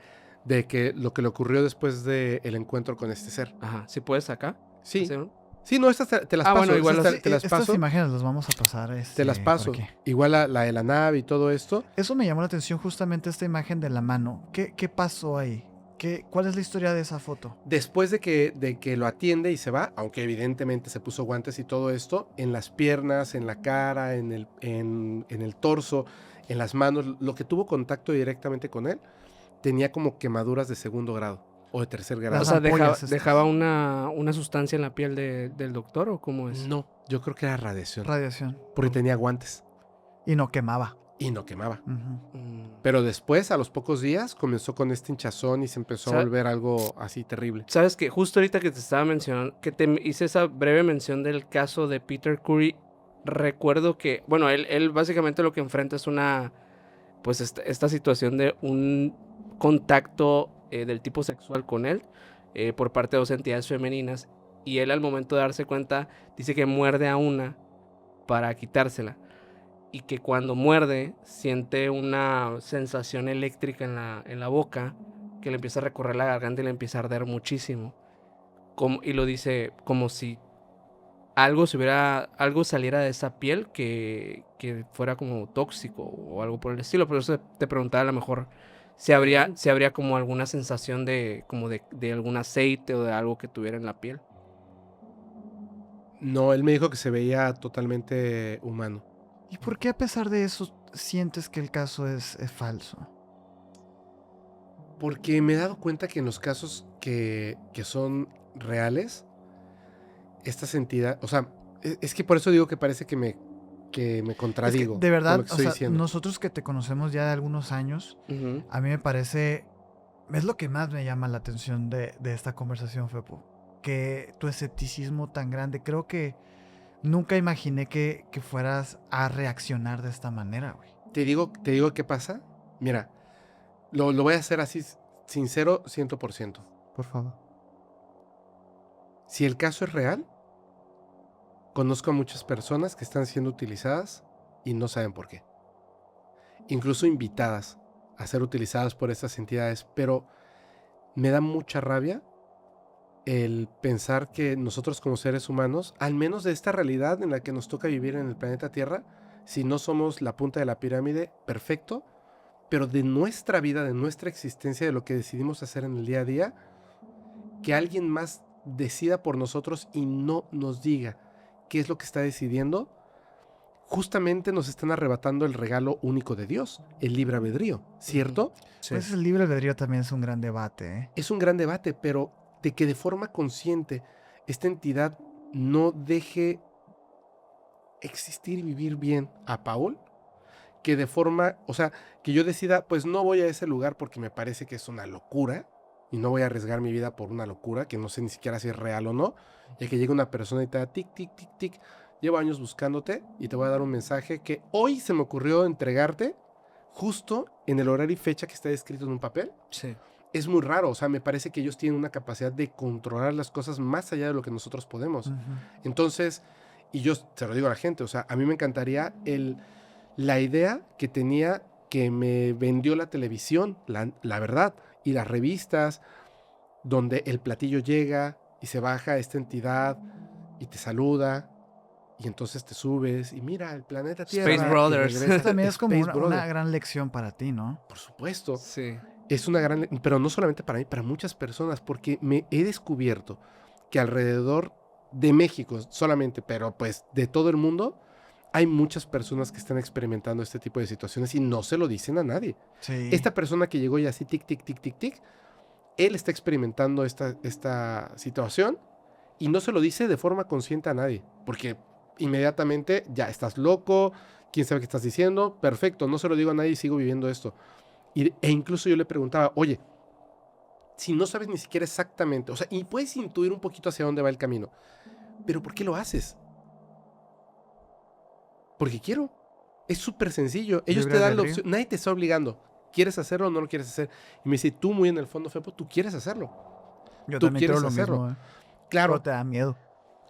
que lo que le ocurrió después del encuentro con este ser. Ajá. ¿Sí puedes acá? Sí. ¿Hacer un? Sí, no, estas te las paso. Bueno, igual te las paso. Estas imágenes las vamos a pasar. Te las paso. Igual la de la nave y todo esto. Eso me llamó la atención justamente esta imagen de la mano. ¿Qué pasó ahí? ¿Cuál es la historia de esa foto? Después de que lo atiende y se va, aunque evidentemente se puso guantes y todo esto, en las piernas, en la cara, en el torso, en las manos, lo que tuvo contacto directamente con él, tenía como quemaduras de segundo grado o de tercer grado. O sea, ¿dejaba una sustancia en la piel del doctor o cómo es? No, yo creo que era radiación. Radiación. Porque tenía guantes. Y no quemaba. Y no quemaba. Uh-huh. Pero después, a los pocos días, comenzó con este hinchazón y se empezó a volver algo así terrible. ¿Sabes qué? Justo ahorita que te estaba mencionando, que te hice esa breve mención del caso de Peter Curry, recuerdo que, bueno, él básicamente lo que enfrenta es pues esta situación de un contacto del tipo sexual con él por parte de dos entidades femeninas, y él al momento de darse cuenta dice que muerde a una para quitársela. Y que cuando muerde siente una sensación eléctrica en la boca que le empieza a recorrer la garganta y le empieza a arder muchísimo. Y lo dice como si algo saliera de esa piel que fuera como tóxico o algo por el estilo. Por eso te preguntaba a lo mejor si habría como alguna sensación de algún aceite o de algo que tuviera en la piel. No, él me dijo que se veía totalmente humano. ¿Y por qué a pesar de eso sientes que el caso es falso? Porque me he dado cuenta que en los casos que son reales, estas entidades, o sea, es que por eso digo que parece que que me contradigo. Es que, de verdad, con lo que estoy diciendo. nosotros que te conocemos ya de algunos años, a mí me parece, es lo que más me llama la atención de esta conversación, Fepo. Que tu escepticismo tan grande, creo que nunca imaginé que fueras a reaccionar de esta manera, güey. Te digo qué pasa. Mira, lo voy a hacer así, sincero, 100%. Por favor. Si el caso es real, conozco a muchas personas que están siendo utilizadas y no saben por qué. Incluso invitadas a ser utilizadas por estas entidades, pero me da mucha rabia el pensar que nosotros como seres humanos, al menos de esta realidad en la que nos toca vivir en el planeta Tierra, si no somos la punta de la pirámide, perfecto, pero de nuestra vida, de nuestra existencia, de lo que decidimos hacer en el día a día, que alguien más decida por nosotros y no nos diga qué es lo que está decidiendo, justamente nos están arrebatando el regalo único de Dios, el libre albedrío, ¿cierto? Sí. Pues el libre albedrío también es un gran debate, ¿eh? Es un gran debate, pero de que de forma consciente esta entidad no deje existir y vivir bien a Paul, que de forma, o sea, que yo decida, pues no voy a ese lugar porque me parece que es una locura y no voy a arriesgar mi vida por una locura que no sé ni siquiera si es real o no, y que llegue una persona y te da tic, tic, tic, tic, llevo años buscándote y te voy a dar un mensaje que hoy se me ocurrió entregarte justo en el horario y fecha que está escrito en un papel. Sí. Es muy raro, o sea, me parece que ellos tienen una capacidad de controlar las cosas más allá de lo que nosotros podemos. Entonces, y yo se lo digo a la gente, o sea, a mí me encantaría la idea que tenía que me vendió la televisión, la verdad, y las revistas, donde el platillo llega y se baja esta entidad y te saluda, y entonces te subes y mira el planeta Tierra. Space Brothers. Eso también es como Space una Brother. gran lección para ti, ¿no? Por supuesto. Sí. Es una gran, pero no solamente para mí, para muchas personas, porque me he descubierto que alrededor de México solamente, pero pues de todo el mundo, hay muchas personas que están experimentando este tipo de situaciones y no se lo dicen a nadie. Sí. Esta persona que llegó y así tic, tic, tic, tic, tic, él está experimentando esta situación y no se lo dice de forma consciente a nadie, porque inmediatamente ya estás loco, quién sabe qué estás diciendo, perfecto, no se lo digo a nadie y sigo viviendo esto. E incluso yo le preguntaba, oye, si no sabes ni siquiera exactamente, o sea, y puedes intuir un poquito hacia dónde va el camino, pero ¿por qué lo haces? Porque quiero. Es súper sencillo. Ellos Libre te dan la albedrío. opción, nadie te está obligando. ¿Quieres hacerlo o no lo quieres hacer? Y me dice, tú muy en el fondo, Fepo, tú quieres hacerlo. Yo tú también creo quieres lo hacerlo. mismo, ¿eh? Claro, Pero te da miedo.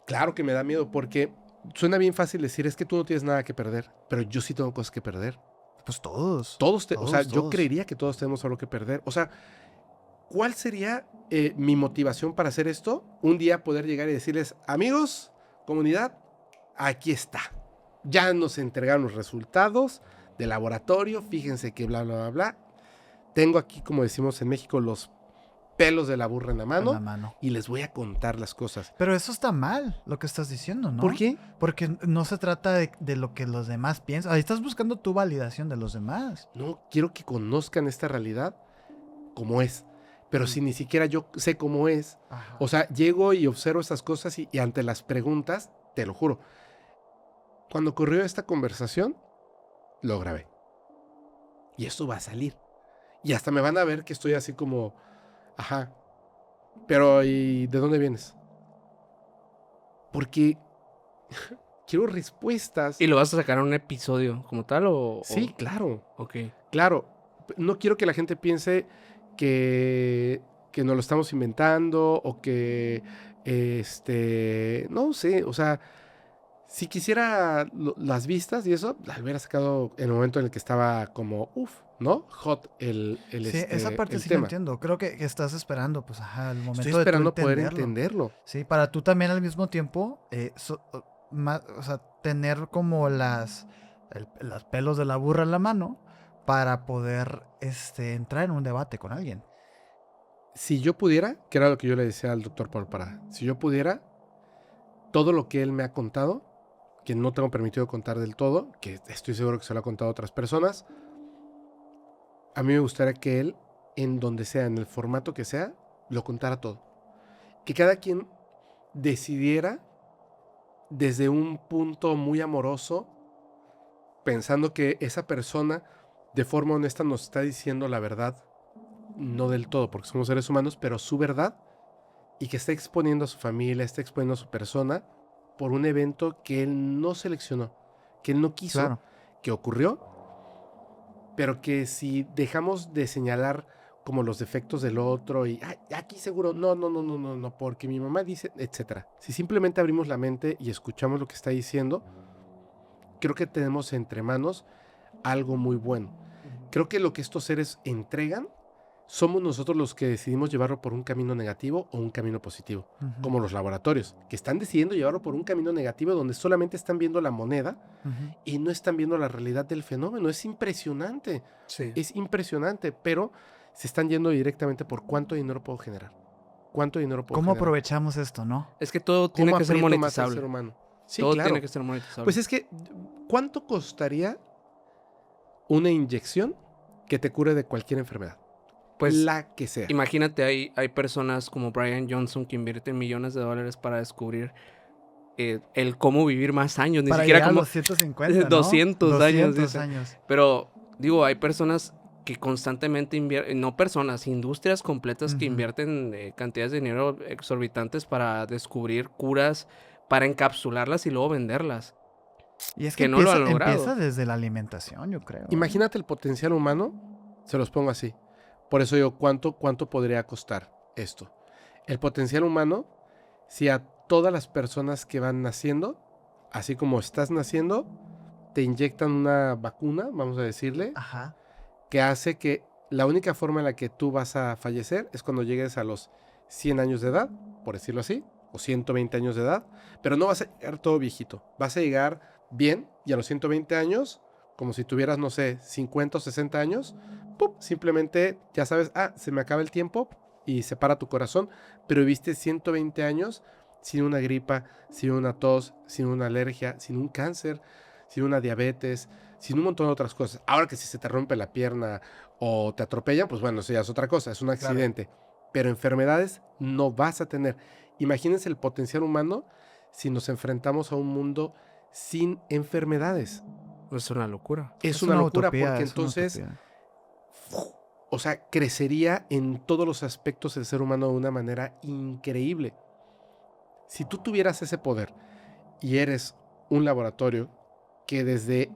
claro que me da miedo porque suena bien fácil decir, es que tú no tienes nada que perder, pero yo sí tengo cosas que perder. Pues todos. O sea, yo todos. creería que todos tenemos algo que perder. O sea, ¿cuál sería mi motivación para hacer esto? Un día poder llegar y decirles, amigos, comunidad, aquí está. Ya nos entregaron los resultados del laboratorio, fíjense que bla, bla, bla, bla. Tengo aquí, como decimos en México, los pelos de la burra en la mano, En la mano. y les voy a contar las cosas. Pero eso está mal, lo que estás diciendo, ¿no? ¿Por qué? Porque no se trata de lo que los demás piensan. Ahí estás buscando tu validación de los demás. No, quiero que conozcan esta realidad como es. Pero si ni siquiera yo sé cómo es, Ajá. o sea, llego y observo estas cosas y ante las preguntas, te lo juro, cuando ocurrió esta conversación, lo grabé. Y esto va a salir. Y hasta me van a ver que estoy así como, ajá, pero ¿y de dónde vienes? Porque quiero respuestas. ¿Y lo vas a sacar en un episodio como tal o...? Sí, claro, Ok. claro. No quiero que la gente piense que nos lo estamos inventando o que, no sé, o sea, si quisiera las vistas y eso, la hubiera sacado en el momento en el que estaba como, ¿no? Hot Sí, esa parte el sí tema. lo entiendo. Creo que estás esperando, pues, ajá, el momento Estoy de tú esperando poder entenderlo. entenderlo. Sí, para tú también al mismo tiempo, o sea, tener como las pelos de la burra en la mano para poder entrar en un debate con alguien. Si yo pudiera, que era lo que yo le decía al doctor Paul Parada, si yo pudiera, todo lo que él me ha contado, que no tengo permitido contar del todo, que estoy seguro que se lo ha contado a otras personas, a mí me gustaría que él, en donde sea, en el formato que sea, lo contara todo. Que cada quien decidiera desde un punto muy amoroso pensando que esa persona de forma honesta nos está diciendo la verdad, no del todo, porque somos seres humanos, pero su verdad, y que está exponiendo a su familia, está exponiendo a su persona por un evento que él no seleccionó, que él no quiso, Claro. que ocurrió, pero que si dejamos de señalar como los defectos del otro y "Ay, aquí seguro, no, porque mi mamá dice", etcétera. Si simplemente abrimos la mente y escuchamos lo que está diciendo, creo que tenemos entre manos algo muy bueno. Creo que lo que estos seres entregan, somos nosotros los que decidimos llevarlo por un camino negativo o un camino positivo, Ujú. como los laboratorios, que están decidiendo llevarlo por un camino negativo donde solamente están viendo la moneda Ujú. y no están viendo la realidad del fenómeno. Es impresionante, Sí. pero se están yendo directamente por cuánto dinero puedo generar. ¿Cuánto dinero puedo ¿Cómo generar? aprovechamos esto, no? Es que todo tiene ¿Cómo que ser aprieto más al monetizable. ser humano? Sí, Todo claro. tiene que ser monetizable. Pues es que, ¿cuánto costaría una inyección que te cure de cualquier enfermedad? Pues La que sea. imagínate, hay personas como Brian Johnson que invierten millones de dólares para descubrir el cómo vivir más años, ni Para siquiera llegar a como los 150, ¿no? 200 años, 200 dice. años. Pero digo, hay personas que constantemente invierten, no personas, industrias completas que Ujú. invierten cantidades de dinero exorbitantes para descubrir curas, para encapsularlas y luego venderlas. Y es que que no lo han empieza logrado. desde la alimentación, yo creo. Imagínate el potencial humano, se los pongo así. Por eso digo, ¿cuánto podría costar esto? El potencial humano, si a todas las personas que van naciendo, así como estás naciendo, te inyectan una vacuna, vamos a decirle, Ajá. que hace que la única forma en la que tú vas a fallecer es cuando llegues a los 100 años de edad, por decirlo así, o 120 años de edad, pero no vas a llegar todo viejito, vas a llegar bien y a los 120 años, como si tuvieras, no sé, 50 o 60 años, ¡pum! Simplemente ya sabes, se me acaba el tiempo y se para tu corazón, pero viviste 120 años sin una gripa, sin una tos, sin una alergia, sin un cáncer, sin una diabetes, sin un montón de otras cosas. Ahora que si se te rompe la pierna o te atropellan, pues bueno, eso ya es otra cosa, es un accidente. Claro. Pero enfermedades no vas a tener. Imagínense el potencial humano si nos enfrentamos a un mundo sin enfermedades. Es una locura. Es una locura utopía, porque es entonces, una utopía. o sea, crecería en todos los aspectos el ser humano de una manera increíble. Si tú tuvieras ese poder y eres un laboratorio que desde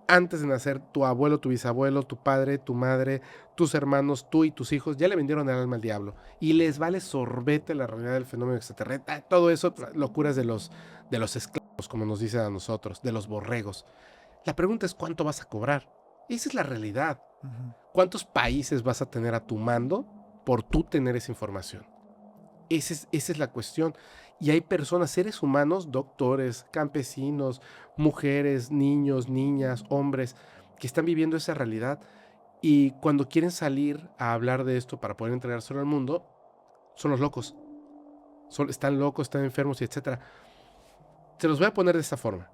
antes de nacer, tu abuelo, tu bisabuelo, tu padre, tu madre, tus hermanos, tú y tus hijos ya le vendieron el alma al diablo y les vale sorbete la realidad del fenómeno extraterrestre, todo eso, locuras de los esclavos, como nos dicen a nosotros, de los borregos. La pregunta es ¿cuánto vas a cobrar? Esa es la realidad. Ujú. ¿Cuántos países vas a tener a tu mando por tú tener esa información? Esa es la cuestión. Y hay personas, seres humanos, doctores, campesinos, mujeres, niños, niñas, hombres, que están viviendo esa realidad y cuando quieren salir a hablar de esto para poder entregárselo al mundo, son los locos. Están locos, están enfermos y etcétera. Se los voy a poner de esta forma.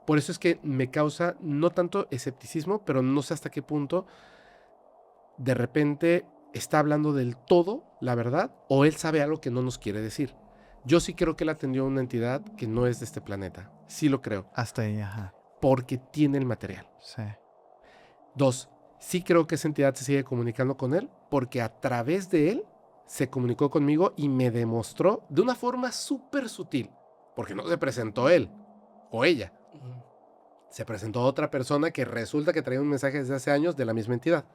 Por eso es que me causa no tanto escepticismo, pero no sé hasta qué punto de repente está hablando del todo la verdad o él sabe algo que no nos quiere decir. Yo sí creo que él atendió a una entidad que no es de este planeta. Sí lo creo. Hasta ahí, ajá. Porque tiene el material. Sí. 2, sí creo que esa entidad se sigue comunicando con él porque a través de él se comunicó conmigo y me demostró de una forma súper sutil. Porque no se presentó él o ella. Se presentó otra persona que resulta que traía un mensaje desde hace años de la misma entidad.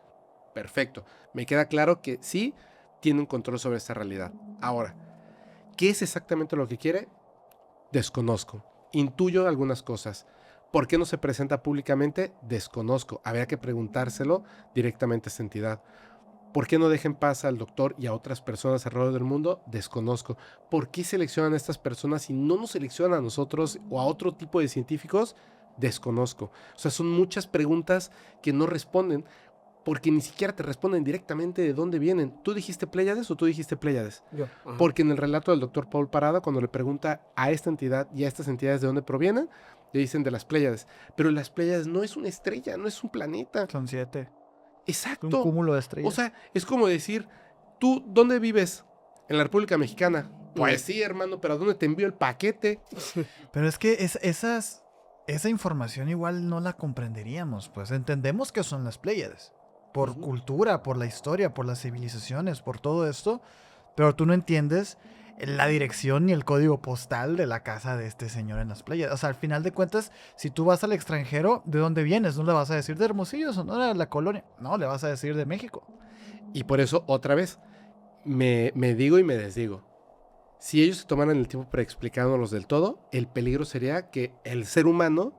Perfecto. Me queda claro que sí tiene un control sobre esta realidad. Ahora, ¿qué es exactamente lo que quiere? Desconozco. Intuyo algunas cosas. ¿Por qué no se presenta públicamente? Desconozco. Habría que preguntárselo directamente a esta entidad. ¿Por qué no dejen paz al doctor y a otras personas alrededor del mundo? Desconozco. ¿Por qué seleccionan a estas personas y no nos seleccionan a nosotros o a otro tipo de científicos? Desconozco. O sea, son muchas preguntas que no responden porque ni siquiera te responden directamente de dónde vienen. ¿Tú dijiste Pléyades o tú dijiste Pléyades? Yo. Porque en el relato del doctor Paul Parada, cuando le pregunta a esta entidad y a estas entidades de dónde provienen, le dicen de las Pléyades. Pero las Pléyades no es una estrella, no es un planeta. Son 7. Exacto. Un cúmulo de estrellas. O sea, es como decir, ¿tú dónde vives? En la República Mexicana. Pues sí, hermano, pero ¿a dónde te envío el paquete? Pero es que esa información igual no la comprenderíamos, pues entendemos que son las Pléyades, por cultura, por la historia, por las civilizaciones, por todo esto, pero tú no entiendes la dirección ni el código postal de la casa de este señor en las Pléyades. O sea, al final de cuentas, si tú vas al extranjero, ¿de dónde vienes? No le vas a decir de Hermosillo, Sonora, de la colonia. No, le vas a decir de México. Y por eso, otra vez, me digo y me desdigo. Si ellos se tomaran el tiempo para explicárnoslos del todo, el peligro sería que el ser humano,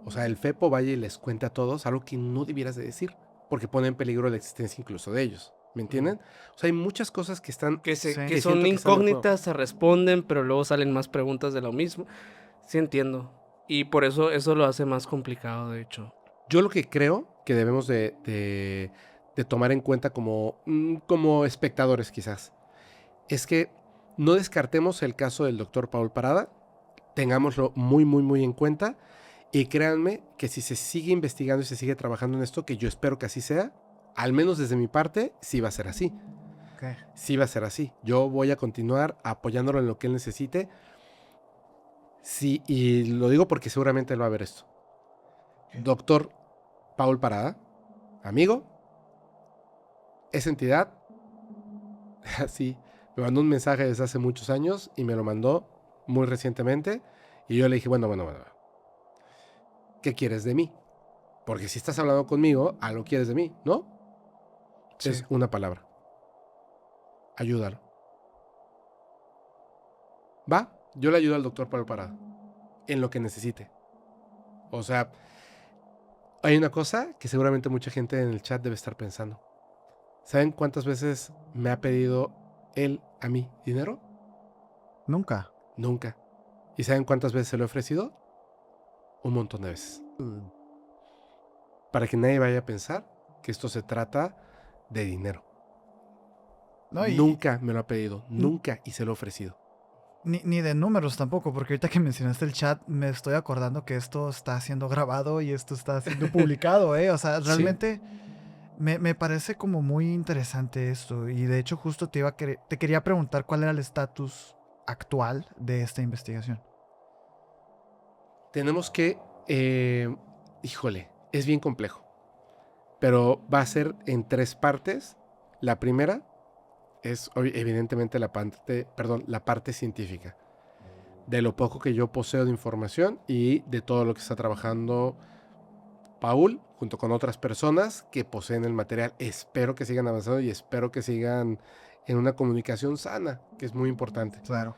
o sea, el Fepo, vaya y les cuente a todos algo que no debieras de decir, porque pone en peligro la existencia incluso de ellos. ¿Me entienden? O sea, hay muchas cosas que están... Que que son siento que están en juego. incógnitas, se responden, pero luego salen más preguntas de lo mismo. Sí entiendo. Y por eso lo hace más complicado, de hecho. Yo lo que creo que debemos de tomar en cuenta como espectadores quizás, es que no descartemos el caso del doctor Paul Parada, tengámoslo muy, muy, muy en cuenta, y créanme que si se sigue investigando y se sigue trabajando en esto, que yo espero que así sea, al menos desde mi parte, sí va a ser así. Okay. Sí va a ser así. Yo voy a continuar apoyándolo en lo que él necesite. Sí, y lo digo porque seguramente él va a ver esto. Doctor Paul Parada, amigo, esa entidad, así, me mandó un mensaje desde hace muchos años y me lo mandó muy recientemente. Y yo le dije, bueno, ¿qué quieres de mí? Porque si estás hablando conmigo, algo quieres de mí, ¿no? Sí. Es una palabra. Ayúdalo. ¿Va? Yo le ayudo al doctor Paul Parada en lo que necesite. O sea, hay una cosa que seguramente mucha gente en el chat debe estar pensando. ¿Saben cuántas veces me ha pedido él a mí dinero? Nunca. Nunca. ¿Y saben cuántas veces se lo he ofrecido? Un montón de veces. Para que nadie vaya a pensar que esto se trata de dinero. No, Nunca me lo ha pedido, nunca, y se lo he ofrecido. Ni de números tampoco, porque ahorita que mencionaste el chat, me estoy acordando que esto está siendo grabado y esto está siendo publicado, ¿eh? O sea, realmente me parece como muy interesante esto. Y de hecho, justo te quería preguntar cuál era el estatus actual de esta investigación. Tenemos que, híjole, es bien complejo, pero va a ser en 3 partes. La primera es evidentemente la parte científica, de lo poco que yo poseo de información y de todo lo que está trabajando Paul junto con otras personas que poseen el material. Espero que sigan avanzando y espero que sigan en una comunicación sana, que es muy importante. Claro.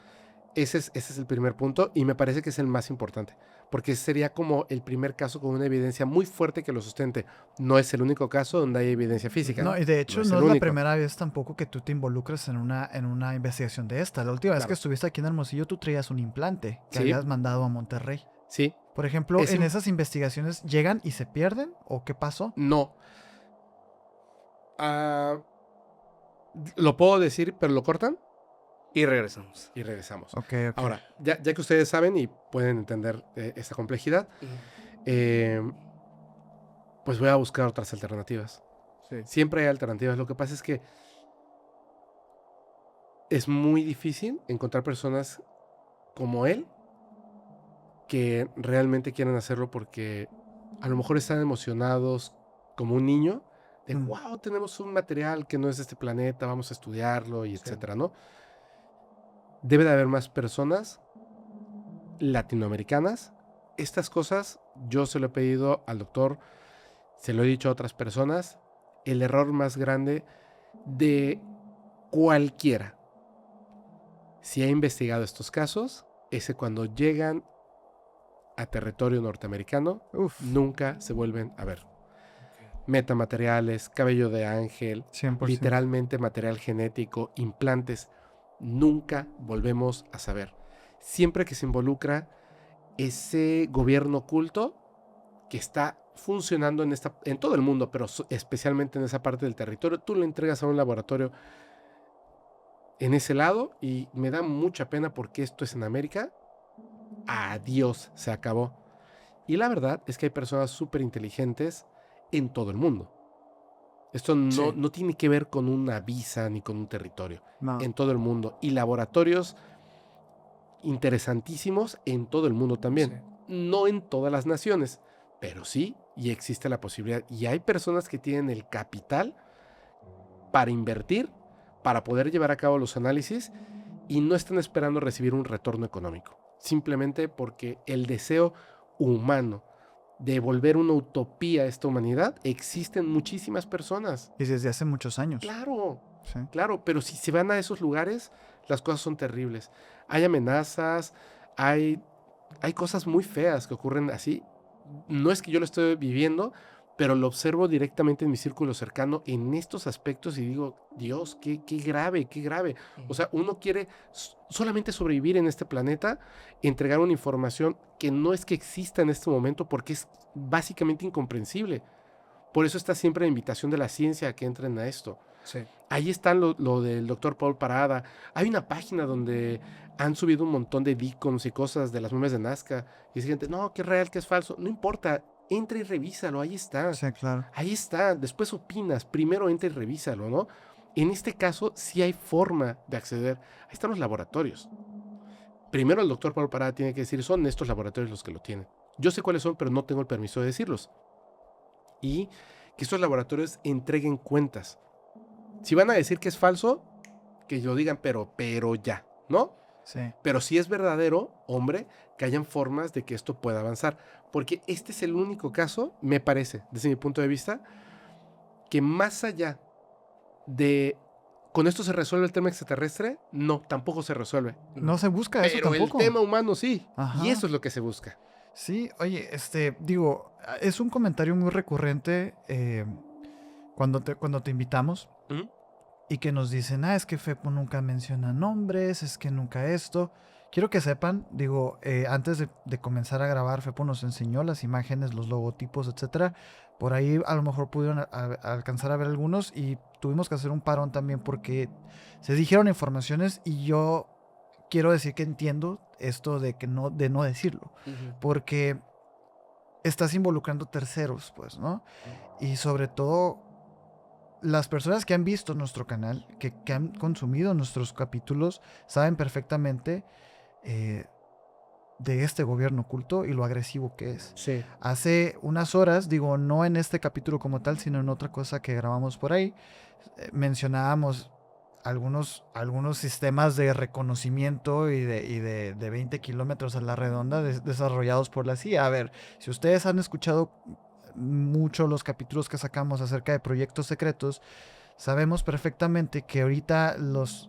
Ese es el primer punto y me parece que es el más importante, porque sería como el primer caso con una evidencia muy fuerte que lo sustente. No es el único caso donde hay evidencia física. No, y de hecho es no el es la único. primera vez tampoco que tú te involucres en una investigación de esta. La última vez que estuviste aquí en Hermosillo tú traías un implante que habías mandado a Monterrey. Sí. Por ejemplo, ¿en esas investigaciones llegan y se pierden? ¿O qué pasó? No. Lo puedo decir, pero lo cortan. Y regresamos. Okay. Ahora, ya que ustedes saben y pueden entender esta complejidad, pues voy a buscar otras alternativas. Sí. Siempre hay alternativas. Lo que pasa es que es muy difícil encontrar personas como él que realmente quieran hacerlo porque a lo mejor están emocionados como un niño de wow, tenemos un material que no es de este planeta, vamos a estudiarlo y etcétera, ¿no? Debe de haber más personas latinoamericanas. Estas cosas yo se lo he pedido al doctor, se lo he dicho a otras personas. El error más grande de cualquiera, si ha investigado estos casos, es que cuando llegan a territorio norteamericano, nunca se vuelven a ver. Metamateriales, cabello de ángel, 100%. Literalmente material genético, implantes, nunca volvemos a saber. Siempre que se involucra ese gobierno oculto que está funcionando en todo el mundo, pero especialmente en esa parte del territorio, tú lo entregas a un laboratorio en ese lado y me da mucha pena porque esto es en América. Adiós, se acabó. Y la verdad es que hay personas súper inteligentes en todo el mundo. Esto no tiene que ver con una visa ni con un territorio. No. En todo el mundo. Y laboratorios interesantísimos en todo el mundo también. No en todas las naciones, pero sí, y existe la posibilidad. Y hay personas que tienen el capital para invertir, para poder llevar a cabo los análisis y no están esperando recibir un retorno económico. Simplemente porque el deseo humano de volver una utopía a esta humanidad, existen muchísimas personas. Y desde hace muchos años. Claro, Sí. claro, pero si se van a esos lugares, las cosas son terribles. Hay amenazas, hay cosas muy feas que ocurren así. No es que yo lo esté viviendo, pero lo observo directamente en mi círculo cercano en estos aspectos y digo, Dios, qué grave, qué grave. O sea, uno quiere solamente sobrevivir en este planeta, entregar una información que no es que exista en este momento porque es básicamente incomprensible. Por eso está siempre la invitación de la ciencia a que entren a esto. Sí. Ahí está lo del doctor Paul Parada. Hay una página donde han subido un montón de beacons y cosas de las momias de Nazca. Y dice gente, no, que es real, que es falso. No importa, entra y revísalo, ahí está. Sí, claro. Ahí está, después opinas, primero entra y revísalo, ¿no? En este caso sí hay forma de acceder. Ahí están los laboratorios. Primero el doctor Paul Parada tiene que decir, son estos laboratorios los que lo tienen. Yo sé cuáles son, pero no tengo el permiso de decirlos. Y que estos laboratorios entreguen cuentas. Si van a decir que es falso, que lo digan, pero ya, ¿no? Sí. Pero si es verdadero, hombre, que hayan formas de que esto pueda avanzar. Porque este es el único caso, me parece, desde mi punto de vista, que más allá de ¿con esto se resuelve el tema extraterrestre? No, tampoco se resuelve. No se busca eso Pero tampoco. el tema humano sí. Ajá. Y eso es lo que se busca. Sí, oye, digo, es un comentario muy recurrente cuando te invitamos ¿Mm? y que nos dicen, es que Fepo nunca menciona nombres, es que nunca esto. Quiero que sepan, digo, antes de comenzar a grabar, Fepo nos enseñó las imágenes, los logotipos, etcétera. Por ahí a lo mejor pudieron alcanzar a ver algunos y tuvimos que hacer un parón también porque se dijeron informaciones y yo quiero decir que entiendo esto de no decirlo, porque estás involucrando terceros, pues, ¿no? Y sobre todo las personas que han visto nuestro canal, que han consumido nuestros capítulos, saben perfectamente de este gobierno oculto y lo agresivo que es. Sí. Hace unas horas, digo, no en este capítulo como tal, sino en otra cosa que grabamos por ahí, mencionábamos algunos sistemas de reconocimiento y de 20 kilómetros a la redonda desarrollados por la CIA. A ver, si ustedes han escuchado mucho los capítulos que sacamos acerca de proyectos secretos, sabemos perfectamente que ahorita los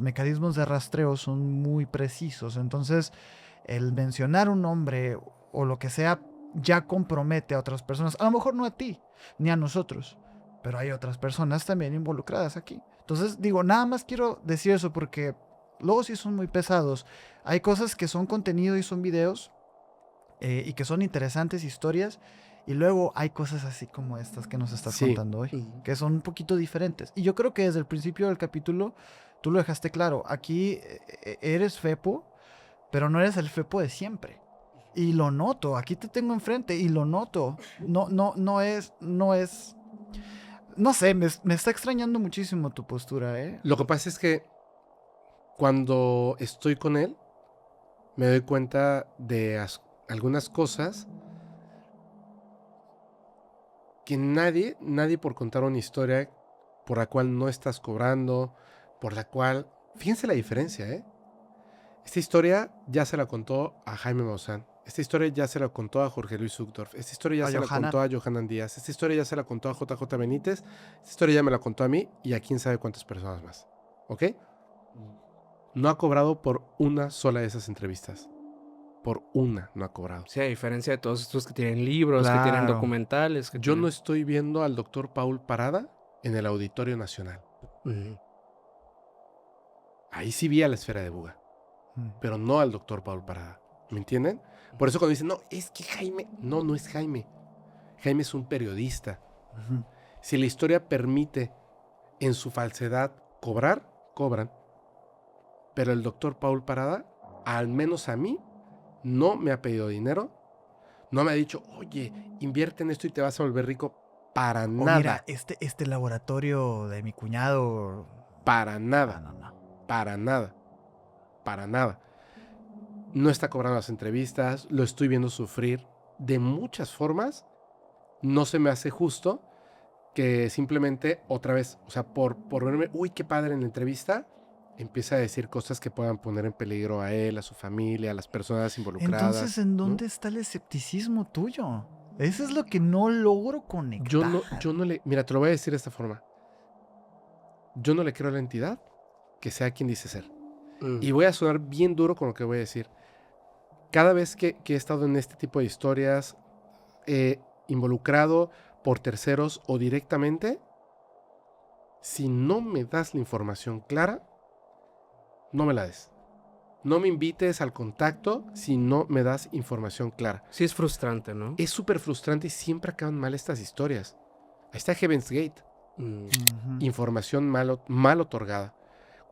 mecanismos de rastreo son muy precisos. Entonces, el mencionar un nombre o lo que sea ya compromete a otras personas. A lo mejor no a ti, ni a nosotros, pero hay otras personas también involucradas aquí. Entonces, digo, nada más quiero decir eso porque luego sí son muy pesados. Hay cosas que son contenido y son videos y que son interesantes historias. Y luego hay cosas así como estas que nos estás contando hoy, que son un poquito diferentes. Y yo creo que desde el principio del capítulo tú lo dejaste claro. Aquí eres Fepo, pero no eres el Fepo de siempre. Y lo noto. Aquí te tengo enfrente y lo noto. No es. No sé, me está extrañando muchísimo tu postura, ¿eh? Lo que pasa es que cuando estoy con él, me doy cuenta de algunas cosas que nadie por contar una historia por la cual no estás cobrando, por la cual... Fíjense la diferencia, ¿eh? Esta historia ya se la contó a Jaime Maussan. Esta historia ya se la contó a Jorge Luis Zuckdorf. Esta historia ya se la contó a Johanan Díaz. Esta historia ya se la contó a JJ Benítez. Esta historia ya me la contó a mí y a quién sabe cuántas personas más. ¿Ok? No ha cobrado por una sola de esas entrevistas. Por una no ha cobrado. Sí, a diferencia de todos estos que tienen libros, que tienen documentales. Yo no estoy viendo al doctor Paul Parada en el Auditorio Nacional. Ahí sí vi a la esfera de Buga. Pero no al doctor Paul Parada. ¿Me entienden? Por eso cuando dicen, no, es que Jaime... No es Jaime. Jaime es un periodista. Si la historia permite en su falsedad cobrar, cobran. Pero el doctor Paul Parada, al menos a mí, no me ha pedido dinero. No me ha dicho, oye, invierte en esto y te vas a volver rico. Para nada. Mira, este laboratorio de mi cuñado... Para nada. No. Para nada. Para nada. no está cobrando las entrevistas, lo estoy viendo sufrir de muchas formas. No se me hace justo que simplemente otra vez, o sea, por verme, uy, qué padre en la entrevista, empieza a decir cosas que puedan poner en peligro a él, a su familia, a las personas involucradas. Entonces, ¿en ¿no? dónde está el escepticismo tuyo? Eso es lo que no logro conectar. Yo no le, mira, te lo voy a decir de esta forma. Yo no le creo a la entidad que sea quien dice ser. Y voy a sonar bien duro con lo que voy a decir. Cada vez que he estado en este tipo de historias, involucrado por terceros o directamente, si no me das la información clara, no me la des. No me invites al contacto si no me das información clara. Sí es frustrante, ¿no? Es súper frustrante y siempre acaban mal estas historias. Ahí está Heaven's Gate. Información mal otorgada.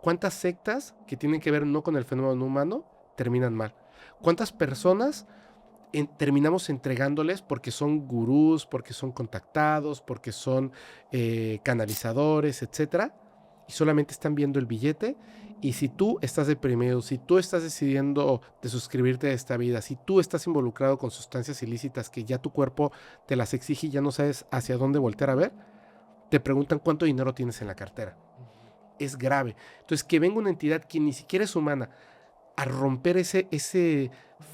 ¿Cuántas sectas que tienen que ver no con el fenómeno humano terminan mal? ¿Cuántas personas terminamos entregándoles porque son gurús, porque son contactados, porque son canalizadores, etcétera? Y solamente están viendo el billete. Y si tú estás deprimido, si tú estás decidiendo de suscribirte a esta vida, si tú estás involucrado con sustancias ilícitas que ya tu cuerpo te las exige y ya no sabes hacia dónde voltear a ver, te preguntan cuánto dinero tienes en la cartera. Es grave. Entonces, que venga una entidad que ni siquiera es humana a romper ese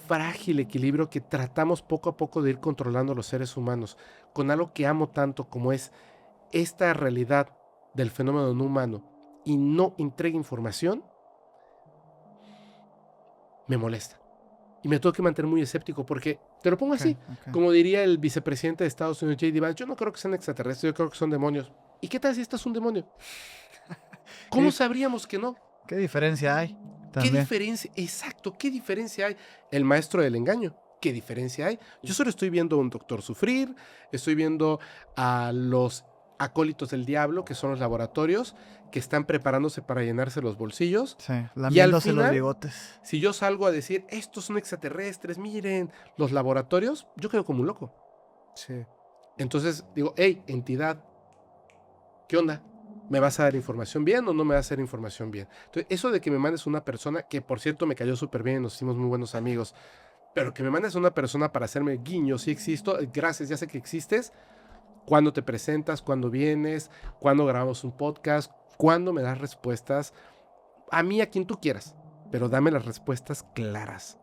frágil equilibrio que tratamos poco a poco de ir controlando los seres humanos, con algo que amo tanto como es esta realidad del fenómeno no humano, y no entrega información, me molesta. Y me tengo que mantener muy escéptico porque, te lo pongo así, como diría el vicepresidente de Estados Unidos, J.D. Vance, yo no creo que sean extraterrestres, yo creo que son demonios. ¿Y qué tal si estás un demonio? ¿Cómo sabríamos que no? ¿Qué diferencia hay? ¿Qué diferencia? Exacto, ¿qué diferencia hay? El maestro del engaño, ¿qué diferencia hay? Yo solo estoy viendo a un doctor sufrir, estoy viendo a los acólitos del diablo, que son los laboratorios, que están preparándose para llenarse los bolsillos. Sí, lamiéndose los bigotes. Si yo salgo a decir, estos son extraterrestres, miren, los laboratorios, yo quedo como un loco. Sí. Entonces digo, hey, entidad, ¿qué onda? ¿Me vas a dar información bien o no me vas a dar información bien? Entonces, eso de que me mandes una persona, que por cierto me cayó súper bien, nos hicimos muy buenos amigos, pero que me mandes una persona para hacerme guiño, sí existo, gracias, ya sé que existes. ¿Cuándo te presentas? ¿Cuándo vienes? ¿Cuándo grabamos un podcast? ¿Cuándo me das respuestas? A mí, a quien tú quieras, pero dame las respuestas claras.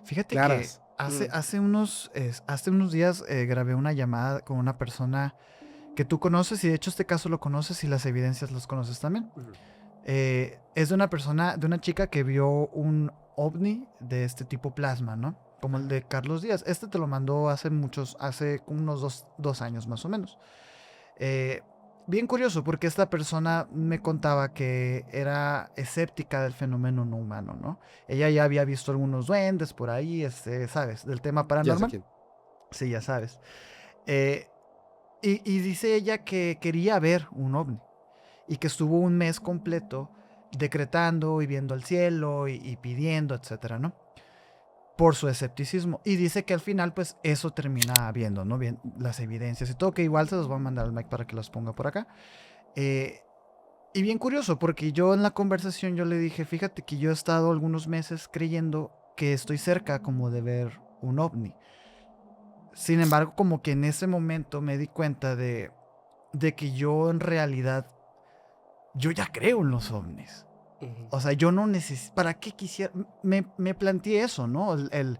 Fíjate que hace unos días grabé una llamada con una persona que tú conoces, y de hecho este caso lo conoces y las evidencias los conoces también. Es de una chica que vio un ovni de este tipo plasma, ¿no? Como el de Carlos Díaz. Este te lo mandó hace unos dos años más o menos. Bien curioso, porque esta persona me contaba que era escéptica del fenómeno no humano, ¿no? Ella ya había visto algunos duendes por ahí, ¿sabes? Del tema paranormal. Ya sé quién. Sí, ya sabes. Y dice ella que quería ver un ovni y que estuvo un mes completo decretando y viendo al cielo y pidiendo, etcétera, ¿no? Por su escepticismo. Y dice que al final, pues, eso termina viendo, ¿no? Bien, las evidencias y todo, que igual se los voy a mandar al Mike para que los ponga por acá. Y bien curioso, porque yo en la conversación yo le dije, fíjate que yo he estado algunos meses creyendo que estoy cerca como de ver un ovni. Sin embargo, como que en ese momento me di cuenta de que yo en realidad, yo ya creo en los ovnis. O sea, yo no necesito, ¿para qué quisiera? Me planteé eso, ¿no? El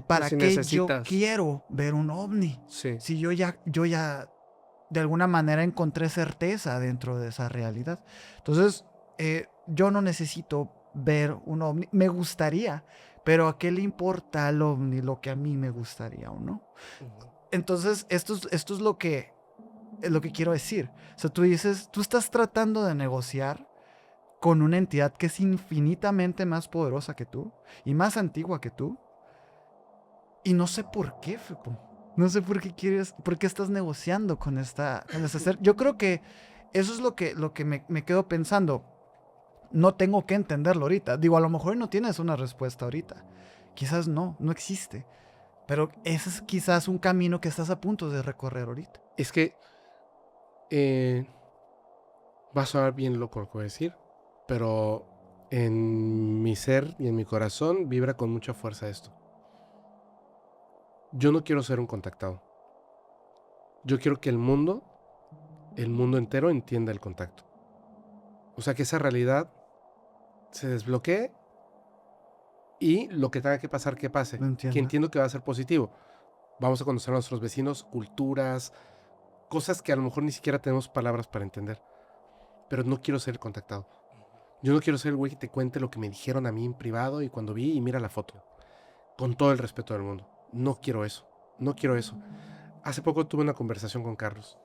para si qué necesitas. yo quiero ver un ovni. Sí. Si yo ya de alguna manera encontré certeza dentro de esa realidad. Entonces, yo no necesito ver un ovni. Me gustaría, pero ¿a qué le importa al ovni lo que a mí me gustaría o no? Entonces, esto es lo que quiero decir. O sea, tú dices, tú estás tratando de negociar con una entidad que es infinitamente más poderosa que tú y más antigua que tú. Y no sé por qué, Fepo. No sé por qué estás negociando con esta ser. Yo creo que eso es lo que me quedo pensando. No tengo que entenderlo ahorita. Digo, a lo mejor no tienes una respuesta ahorita. Quizás no existe. Pero ese es quizás un camino que estás a punto de recorrer ahorita. Es que va a sonar bien loco lo que voy a decir, pero en mi ser y en mi corazón vibra con mucha fuerza esto. Yo no quiero ser un contactado. Yo quiero que el mundo entero entienda el contacto. O sea, que esa realidad se desbloquee y lo que tenga que pasar, que pase. Que entiendo que va a ser positivo. Vamos a conocer a nuestros vecinos, culturas, cosas que a lo mejor ni siquiera tenemos palabras para entender. Pero no quiero ser el contactado. Yo no quiero ser el güey que te cuente lo que me dijeron a mí en privado y cuando vi y mira la foto. Con todo el respeto del mundo. No quiero eso. No quiero eso. Hace poco tuve una conversación con Carlos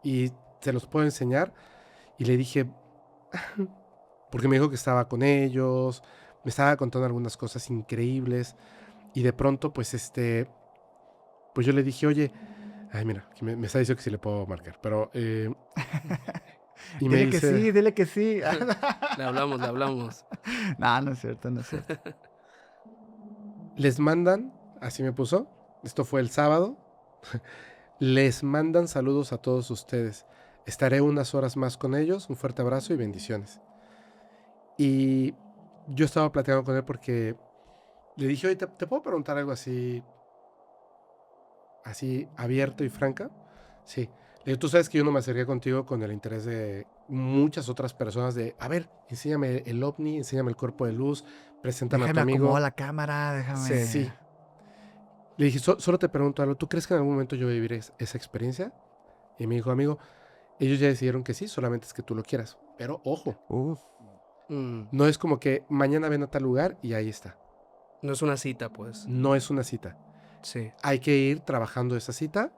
y se los puedo enseñar y le dije, porque me dijo que estaba con ellos, me estaba contando algunas cosas increíbles y de pronto pues pues yo le dije, oye, ay mira, me está diciendo que sí le puedo marcar, pero y me dice, dile que sí. Le hablamos. No es cierto. Les mandan, así me puso, esto fue el sábado, les mandan saludos a todos ustedes. Estaré unas horas más con ellos, un fuerte abrazo y bendiciones. Y yo estaba platicando con él porque le dije, oye, ¿te puedo preguntar algo así abierto y franca? Sí. Le dije, tú sabes que yo no me acerqué contigo con el interés de muchas otras personas de, a ver, enséñame el ovni, enséñame el cuerpo de luz, preséntame a tu amigo. Déjame acomodar la cámara, déjame... Sí. Le dije, solo te pregunto algo, ¿tú crees que en algún momento yo voy a vivir esa experiencia? Y me dijo, amigo, ellos ya decidieron que sí, solamente es que tú lo quieras. Pero ojo, no es como que mañana ven a tal lugar y ahí está. No es una cita, pues. No es una cita. Sí. Hay que ir trabajando esa cita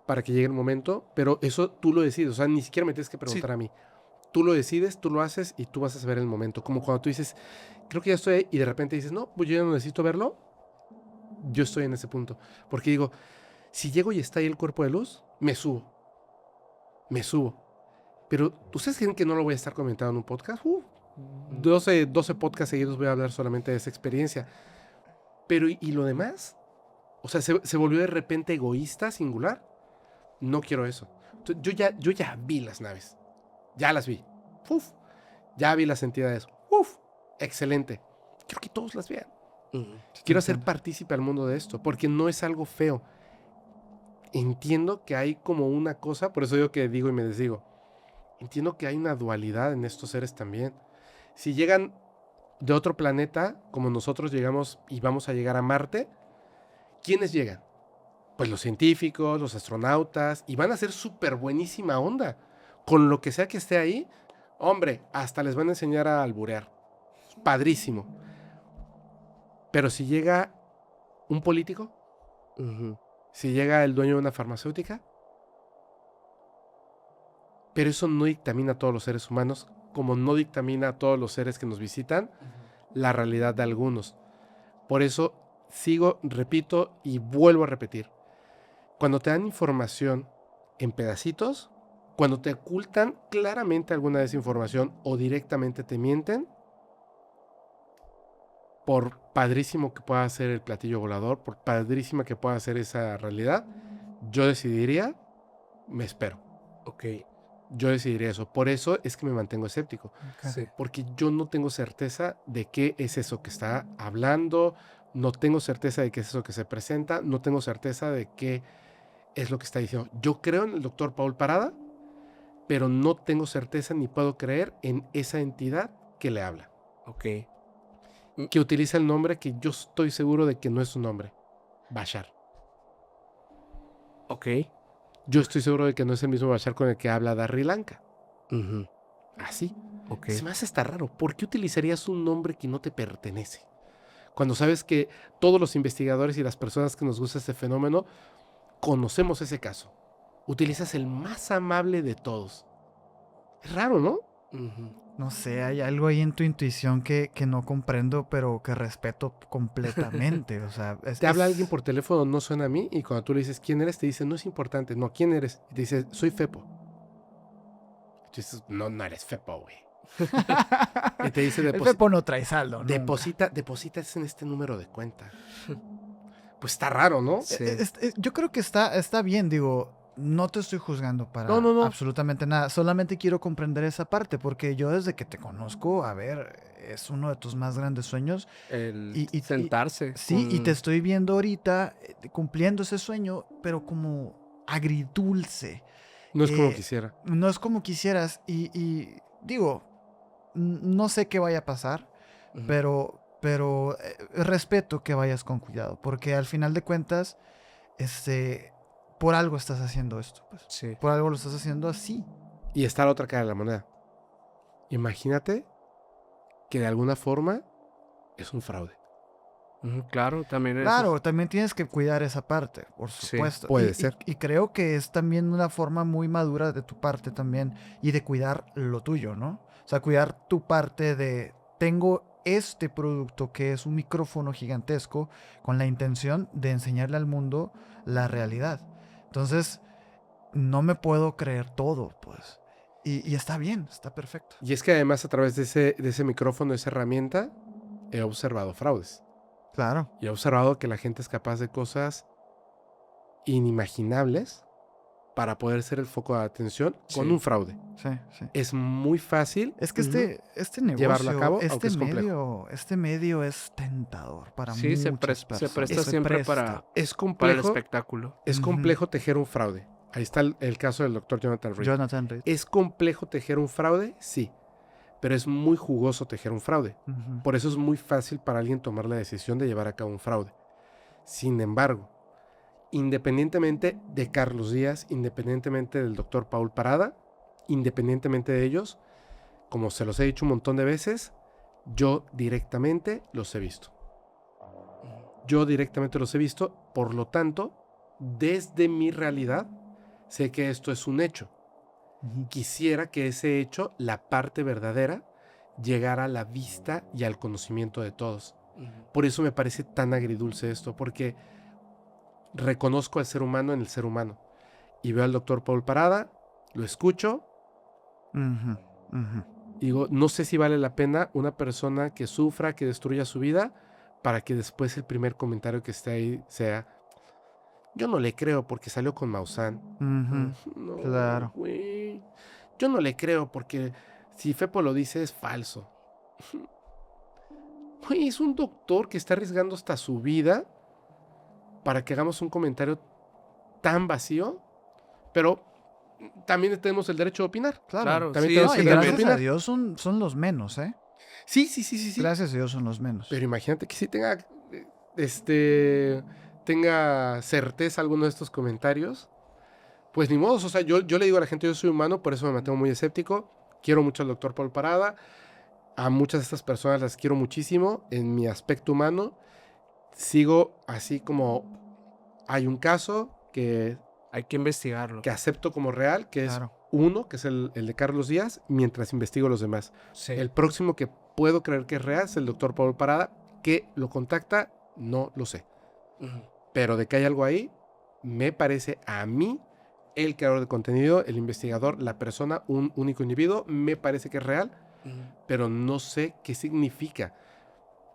para que llegue el momento, pero eso tú lo decides. O sea, ni siquiera me tienes que preguntar a mí. Tú lo decides, tú lo haces y tú vas a saber el momento. Como cuando tú dices, creo que ya estoy ahí, y de repente dices, no, pues yo ya no necesito verlo. Yo estoy en ese punto. Porque digo, si llego y está ahí el cuerpo de luz, me subo. Pero, ¿ustedes creen que no lo voy a estar comentando en un podcast? 12 podcasts seguidos voy a hablar solamente de esa experiencia. Pero, ¿y lo demás? O sea, ¿se volvió de repente egoísta, singular? No quiero eso. Yo ya vi las naves. Ya las vi. Ya vi las entidades. Excelente. Quiero que todos las vean. Quiero hacer partícipe al mundo de esto, porque no es algo feo. Entiendo que hay como una cosa, por eso digo que digo y me desdigo. Entiendo que hay una dualidad en estos seres también. Si llegan de otro planeta, como nosotros llegamos y vamos a llegar a Marte, ¿quiénes llegan? Pues los científicos, los astronautas, y van a ser súper buenísima onda. Con lo que sea que esté ahí, hombre, hasta les van a enseñar a alburear. Padrísimo. Pero si llega un político, si llega el dueño de una farmacéutica, pero eso no dictamina a todos los seres humanos, como no dictamina a todos los seres que nos visitan la realidad de algunos. Por eso sigo, repito y vuelvo a repetir. Cuando te dan información en pedacitos, cuando te ocultan claramente alguna desinformación o directamente te mienten, por padrísimo que pueda ser el platillo volador, por padrísima que pueda ser esa realidad, yo decidiría, me espero. Yo decidiría eso. Por eso es que me mantengo escéptico. Sí. Porque yo no tengo certeza de qué es eso que está hablando, no tengo certeza de qué es eso que se presenta, no tengo certeza de qué es lo que está diciendo. Yo creo en el doctor Paul Parada, pero no tengo certeza ni puedo creer en esa entidad que le habla. Que utiliza el nombre que yo estoy seguro de que no es su nombre. Bashar. Yo estoy seguro de que no es el mismo Bashar con el que habla Sri Lanka. Así. Se me hace hasta raro. ¿Por qué utilizarías un nombre que no te pertenece? Cuando sabes que todos los investigadores y las personas que nos gusta este fenómeno conocemos ese caso. Utilizas el más amable de todos. Es raro, ¿no? No sé, hay algo ahí en tu intuición que no comprendo, pero que respeto completamente. O sea, te habla alguien por teléfono, no suena a mí, y cuando tú le dices, ¿quién eres? Te dice, no es importante. No, ¿quién eres? Y te dice, soy Fepo. Y tú dices, no eres Fepo, güey. Y te dice, el Fepo no trae saldo. Deposita en este número de cuenta. Pues está raro, ¿no? Sí. Yo creo que está bien, digo. No te estoy juzgando para absolutamente nada. Solamente quiero comprender esa parte, porque yo desde que te conozco, a ver, es uno de tus más grandes sueños. El sentarse. Sí, y te estoy viendo ahorita cumpliendo ese sueño, pero como agridulce. No es como quisiera. No es como quisieras. Y digo, no sé qué vaya a pasar, pero respeto que vayas con cuidado, porque al final de cuentas, por algo estás haciendo esto. Pues. Sí. Por algo lo estás haciendo así. Y está la otra cara de la moneda. Imagínate que de alguna forma es un fraude. Claro, también Claro, también tienes que cuidar esa parte, por supuesto. Puede ser. Y creo que es también una forma muy madura de tu parte también y de cuidar lo tuyo, ¿no? O sea, cuidar tu parte de tengo este producto que es un micrófono gigantesco con la intención de enseñarle al mundo la realidad. Entonces, no me puedo creer todo, pues. Y está bien, está perfecto. Y es que además a través de ese micrófono, de esa herramienta, he observado fraudes. Claro. Y he observado que la gente es capaz de cosas inimaginables para poder ser el foco de atención con un fraude. Sí, sí. Es muy fácil. Es que este negocio, llevarlo a cabo, aunque es complejo. este medio es tentador para sí, muchas se personas. presta siempre Es para complejo, el espectáculo. Es complejo tejer un fraude. Ahí está el caso del doctor Jonathan Reed. Jonathan Reed. ¿Es complejo tejer un fraude? Sí. Pero es muy jugoso tejer un fraude. Por eso es muy fácil para alguien tomar la decisión de llevar a cabo un fraude. Sin embargo, independientemente de Carlos Díaz, independientemente del doctor Paul Parada, independientemente de ellos, como se los he dicho un montón de veces, yo directamente los he visto. Por lo tanto, desde mi realidad, sé que esto es un hecho. Quisiera que ese hecho, la parte verdadera, llegara a la vista y al conocimiento de todos. Por eso me parece tan agridulce esto, porque reconozco al ser humano en el ser humano. Y veo al doctor Paul Parada, lo escucho, y digo, no sé si vale la pena una persona que sufra, que destruya su vida, para que después el primer comentario que esté ahí sea: yo no le creo porque salió con Maussan. No, claro. Güey. Yo no le creo porque si Fepo lo dice es falso. Güey, es un doctor que está arriesgando hasta su vida para que hagamos un comentario tan vacío, pero también tenemos el derecho de opinar. Claro. También sí, tenemos No, el y derecho de gracias opinar. a Dios son los menos, ¿eh? Sí. Gracias a Dios son los menos. Pero imagínate que si tenga certeza alguno de estos comentarios, pues ni modo. O sea, yo le digo a la gente, yo soy humano, por eso me mantengo muy escéptico. Quiero mucho al doctor Paul Parada. A muchas de estas personas las quiero muchísimo en mi aspecto humano. Sigo así como hay un caso que hay que investigarlo. Que acepto como real, que Claro. es uno, que es el de Carlos Díaz, mientras investigo los demás. Sí. El próximo que puedo creer que es real es el doctor Paul Parada, que lo contacta, no lo sé. Pero de que hay algo ahí, me parece a mí, el creador de contenido, el investigador, la persona, un único individuo, me parece que es real, pero no sé qué significa.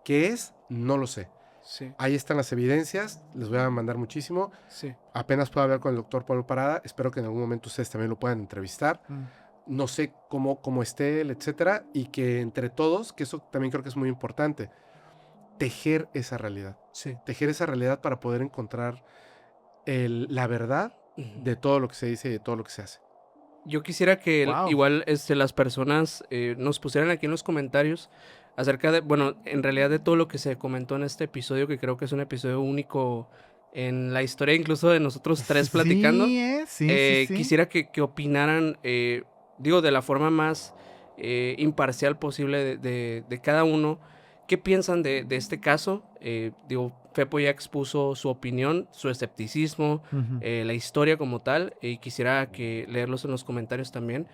¿Qué es? No lo sé. Sí. Ahí están las evidencias, les voy a mandar muchísimo. Sí. Apenas puedo hablar con el doctor Pablo Parada, espero que en algún momento ustedes también lo puedan entrevistar. No sé cómo esté él, etcétera, y que entre todos, que eso también creo que es muy importante, tejer esa realidad. Sí. Tejer esa realidad para poder encontrar la verdad de todo lo que se dice y de todo lo que se hace. Yo quisiera que igual las personas nos pusieran aquí en los comentarios acerca de, bueno, en realidad de todo lo que se comentó en este episodio, que creo que es un episodio único en la historia incluso de nosotros tres platicando. Sí. Quisiera que opinaran, digo, de la forma más imparcial posible de cada uno. ¿Qué piensan de este caso? Digo, Fepo ya expuso su opinión, su escepticismo, la historia como tal, y quisiera leerlos en los comentarios también,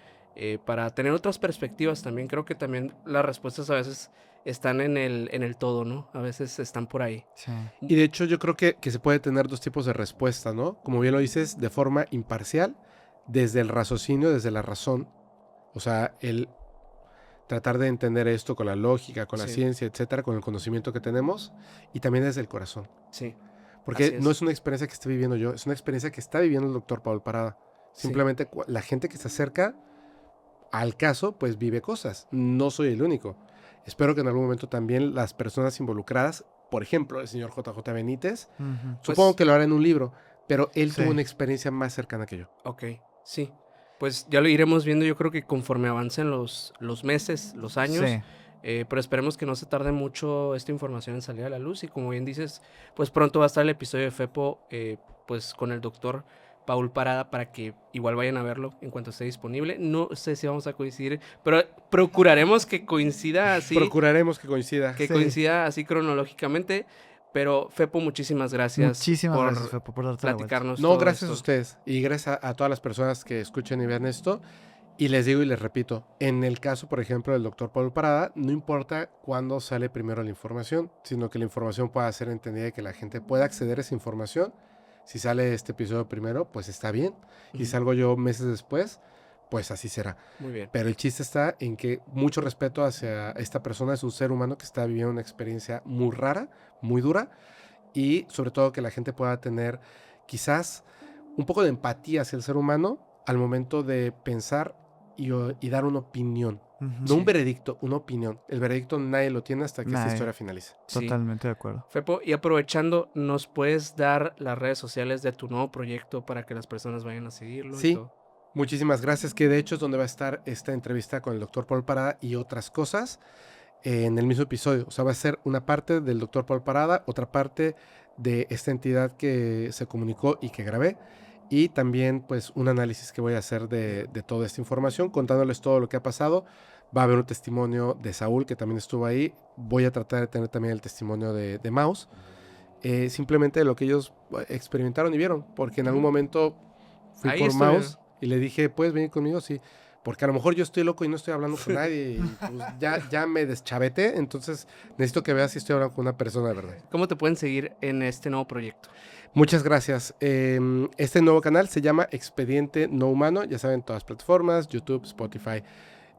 para tener otras perspectivas también. Creo que también las respuestas a veces están en el todo, ¿no? A veces están por ahí. Sí. Y de hecho yo creo que se puede tener dos tipos de respuesta, ¿no? Como bien lo dices, de forma imparcial, desde el raciocinio, desde la razón. O sea, el tratar de entender esto con la lógica, con la ciencia, etcétera, con el conocimiento que tenemos, y también desde el corazón. Sí. Porque no es una experiencia que esté viviendo yo, es una experiencia que está viviendo el doctor Paul Parada. Simplemente la gente que se acerca al caso, pues vive cosas. No soy el único. Espero que en algún momento también las personas involucradas, por ejemplo, el señor JJ Benítez, supongo que lo hará en un libro, pero él tuvo una experiencia más cercana que yo. Ok, sí. Pues ya lo iremos viendo, yo creo que conforme avancen los meses, los años. Sí. Pero esperemos que no se tarde mucho esta información en salir a la luz. Y como bien dices, pues pronto va a estar el episodio de FEPO, pues con el doctor Paul Parada, para que igual vayan a verlo en cuanto esté disponible. No sé si vamos a coincidir, pero procuraremos que coincida así. Procuraremos que coincida. Que coincida así cronológicamente. Pero Fepo, muchísimas gracias. Muchísimas gracias, Fepo, por darte platicarnos. No, gracias a ustedes. Y gracias a todas las personas que escuchen y vean esto. Y les digo y les repito, en el caso, por ejemplo, del doctor Paul Parada, no importa cuándo sale primero la información, sino que la información pueda ser entendida y que la gente pueda acceder a esa información. Si sale este episodio primero, pues está bien. Y salgo yo meses después, pues así será. Muy bien. Pero el chiste está en que mucho respeto hacia esta persona, es un ser humano que está viviendo una experiencia muy rara, muy dura, y sobre todo que la gente pueda tener quizás un poco de empatía hacia el ser humano al momento de pensar y dar una opinión. No un veredicto, una opinión. El veredicto nadie lo tiene hasta que esta historia finalice. Totalmente de acuerdo. Fepo, y aprovechando, ¿nos puedes dar las redes sociales de tu nuevo proyecto para que las personas vayan a seguirlo? Sí, y todo? Muchísimas gracias, que de hecho es donde va a estar esta entrevista con el doctor Paul Parada y otras cosas en el mismo episodio. O sea, va a ser una parte del doctor Paul Parada, otra parte de esta entidad que se comunicó y que grabé. Y también pues un análisis que voy a hacer de toda esta información, contándoles todo lo que ha pasado. Va a haber un testimonio de Saúl, que también estuvo ahí. Voy a tratar de tener también el testimonio de Maus. Simplemente de lo que ellos experimentaron y vieron. Porque en algún momento fui ahí por estoy, Maus y le dije, ¿puedes venir conmigo? Sí. Porque a lo mejor yo estoy loco y no estoy hablando con nadie. Y pues ya me deschaveté. Entonces necesito que veas si estoy hablando con una persona de verdad. ¿Cómo te pueden seguir en este nuevo proyecto? Muchas gracias. Este nuevo canal se llama Expediente No Humano. Ya saben, todas las plataformas, YouTube, Spotify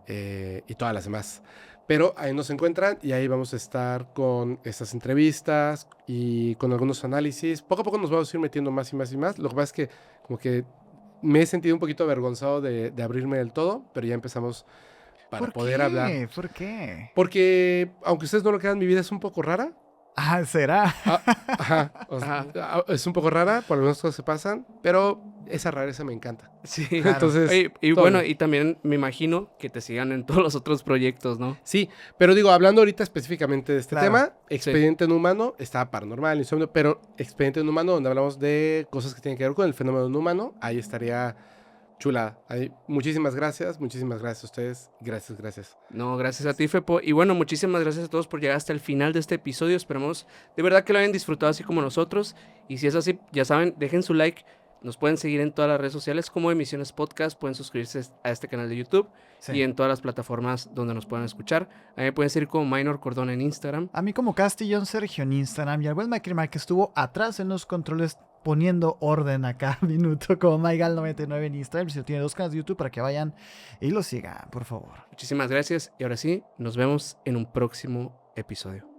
y todas las demás. Pero ahí nos encuentran y ahí vamos a estar con estas entrevistas y con algunos análisis. Poco a poco nos vamos a ir metiendo más y más y más. Lo que pasa es que como que me he sentido un poquito avergonzado de abrirme del todo, pero ya empezamos para poder hablar. ¿Por qué? Porque, aunque ustedes no lo crean, mi vida es un poco rara. Ah, ¿será? Es un poco rara, por algunas cosas se pasan, pero esa rareza me encanta. Sí, claro. Entonces, oye, y bueno, y también me imagino que te sigan en todos los otros proyectos, ¿no? Sí, pero digo, hablando ahorita específicamente de este tema, Sí. Expediente No Humano, está Paranormal, Insomnio, pero Expediente No Humano, donde hablamos de cosas que tienen que ver con el fenómeno no humano, ahí estaría chula. Muchísimas gracias a ustedes. Gracias. No, gracias a ti, Fepo. Y bueno, muchísimas gracias a todos por llegar hasta el final de este episodio. Esperemos de verdad que lo hayan disfrutado así como nosotros. Y si es así, ya saben, dejen su like. Nos pueden seguir en todas las redes sociales como Emisiones Podcast. Pueden suscribirse a este canal de YouTube y en todas las plataformas donde nos puedan escuchar. A mí me pueden seguir como Minor Cordón en Instagram. A mí como Castillón Sergio en Instagram. Y al buen Macrima que estuvo atrás en los controles poniendo orden a cada minuto como Maigal99 en Instagram. Si tiene 2 canales de YouTube para que vayan y lo sigan, por favor. Muchísimas gracias y ahora sí, nos vemos en un próximo episodio.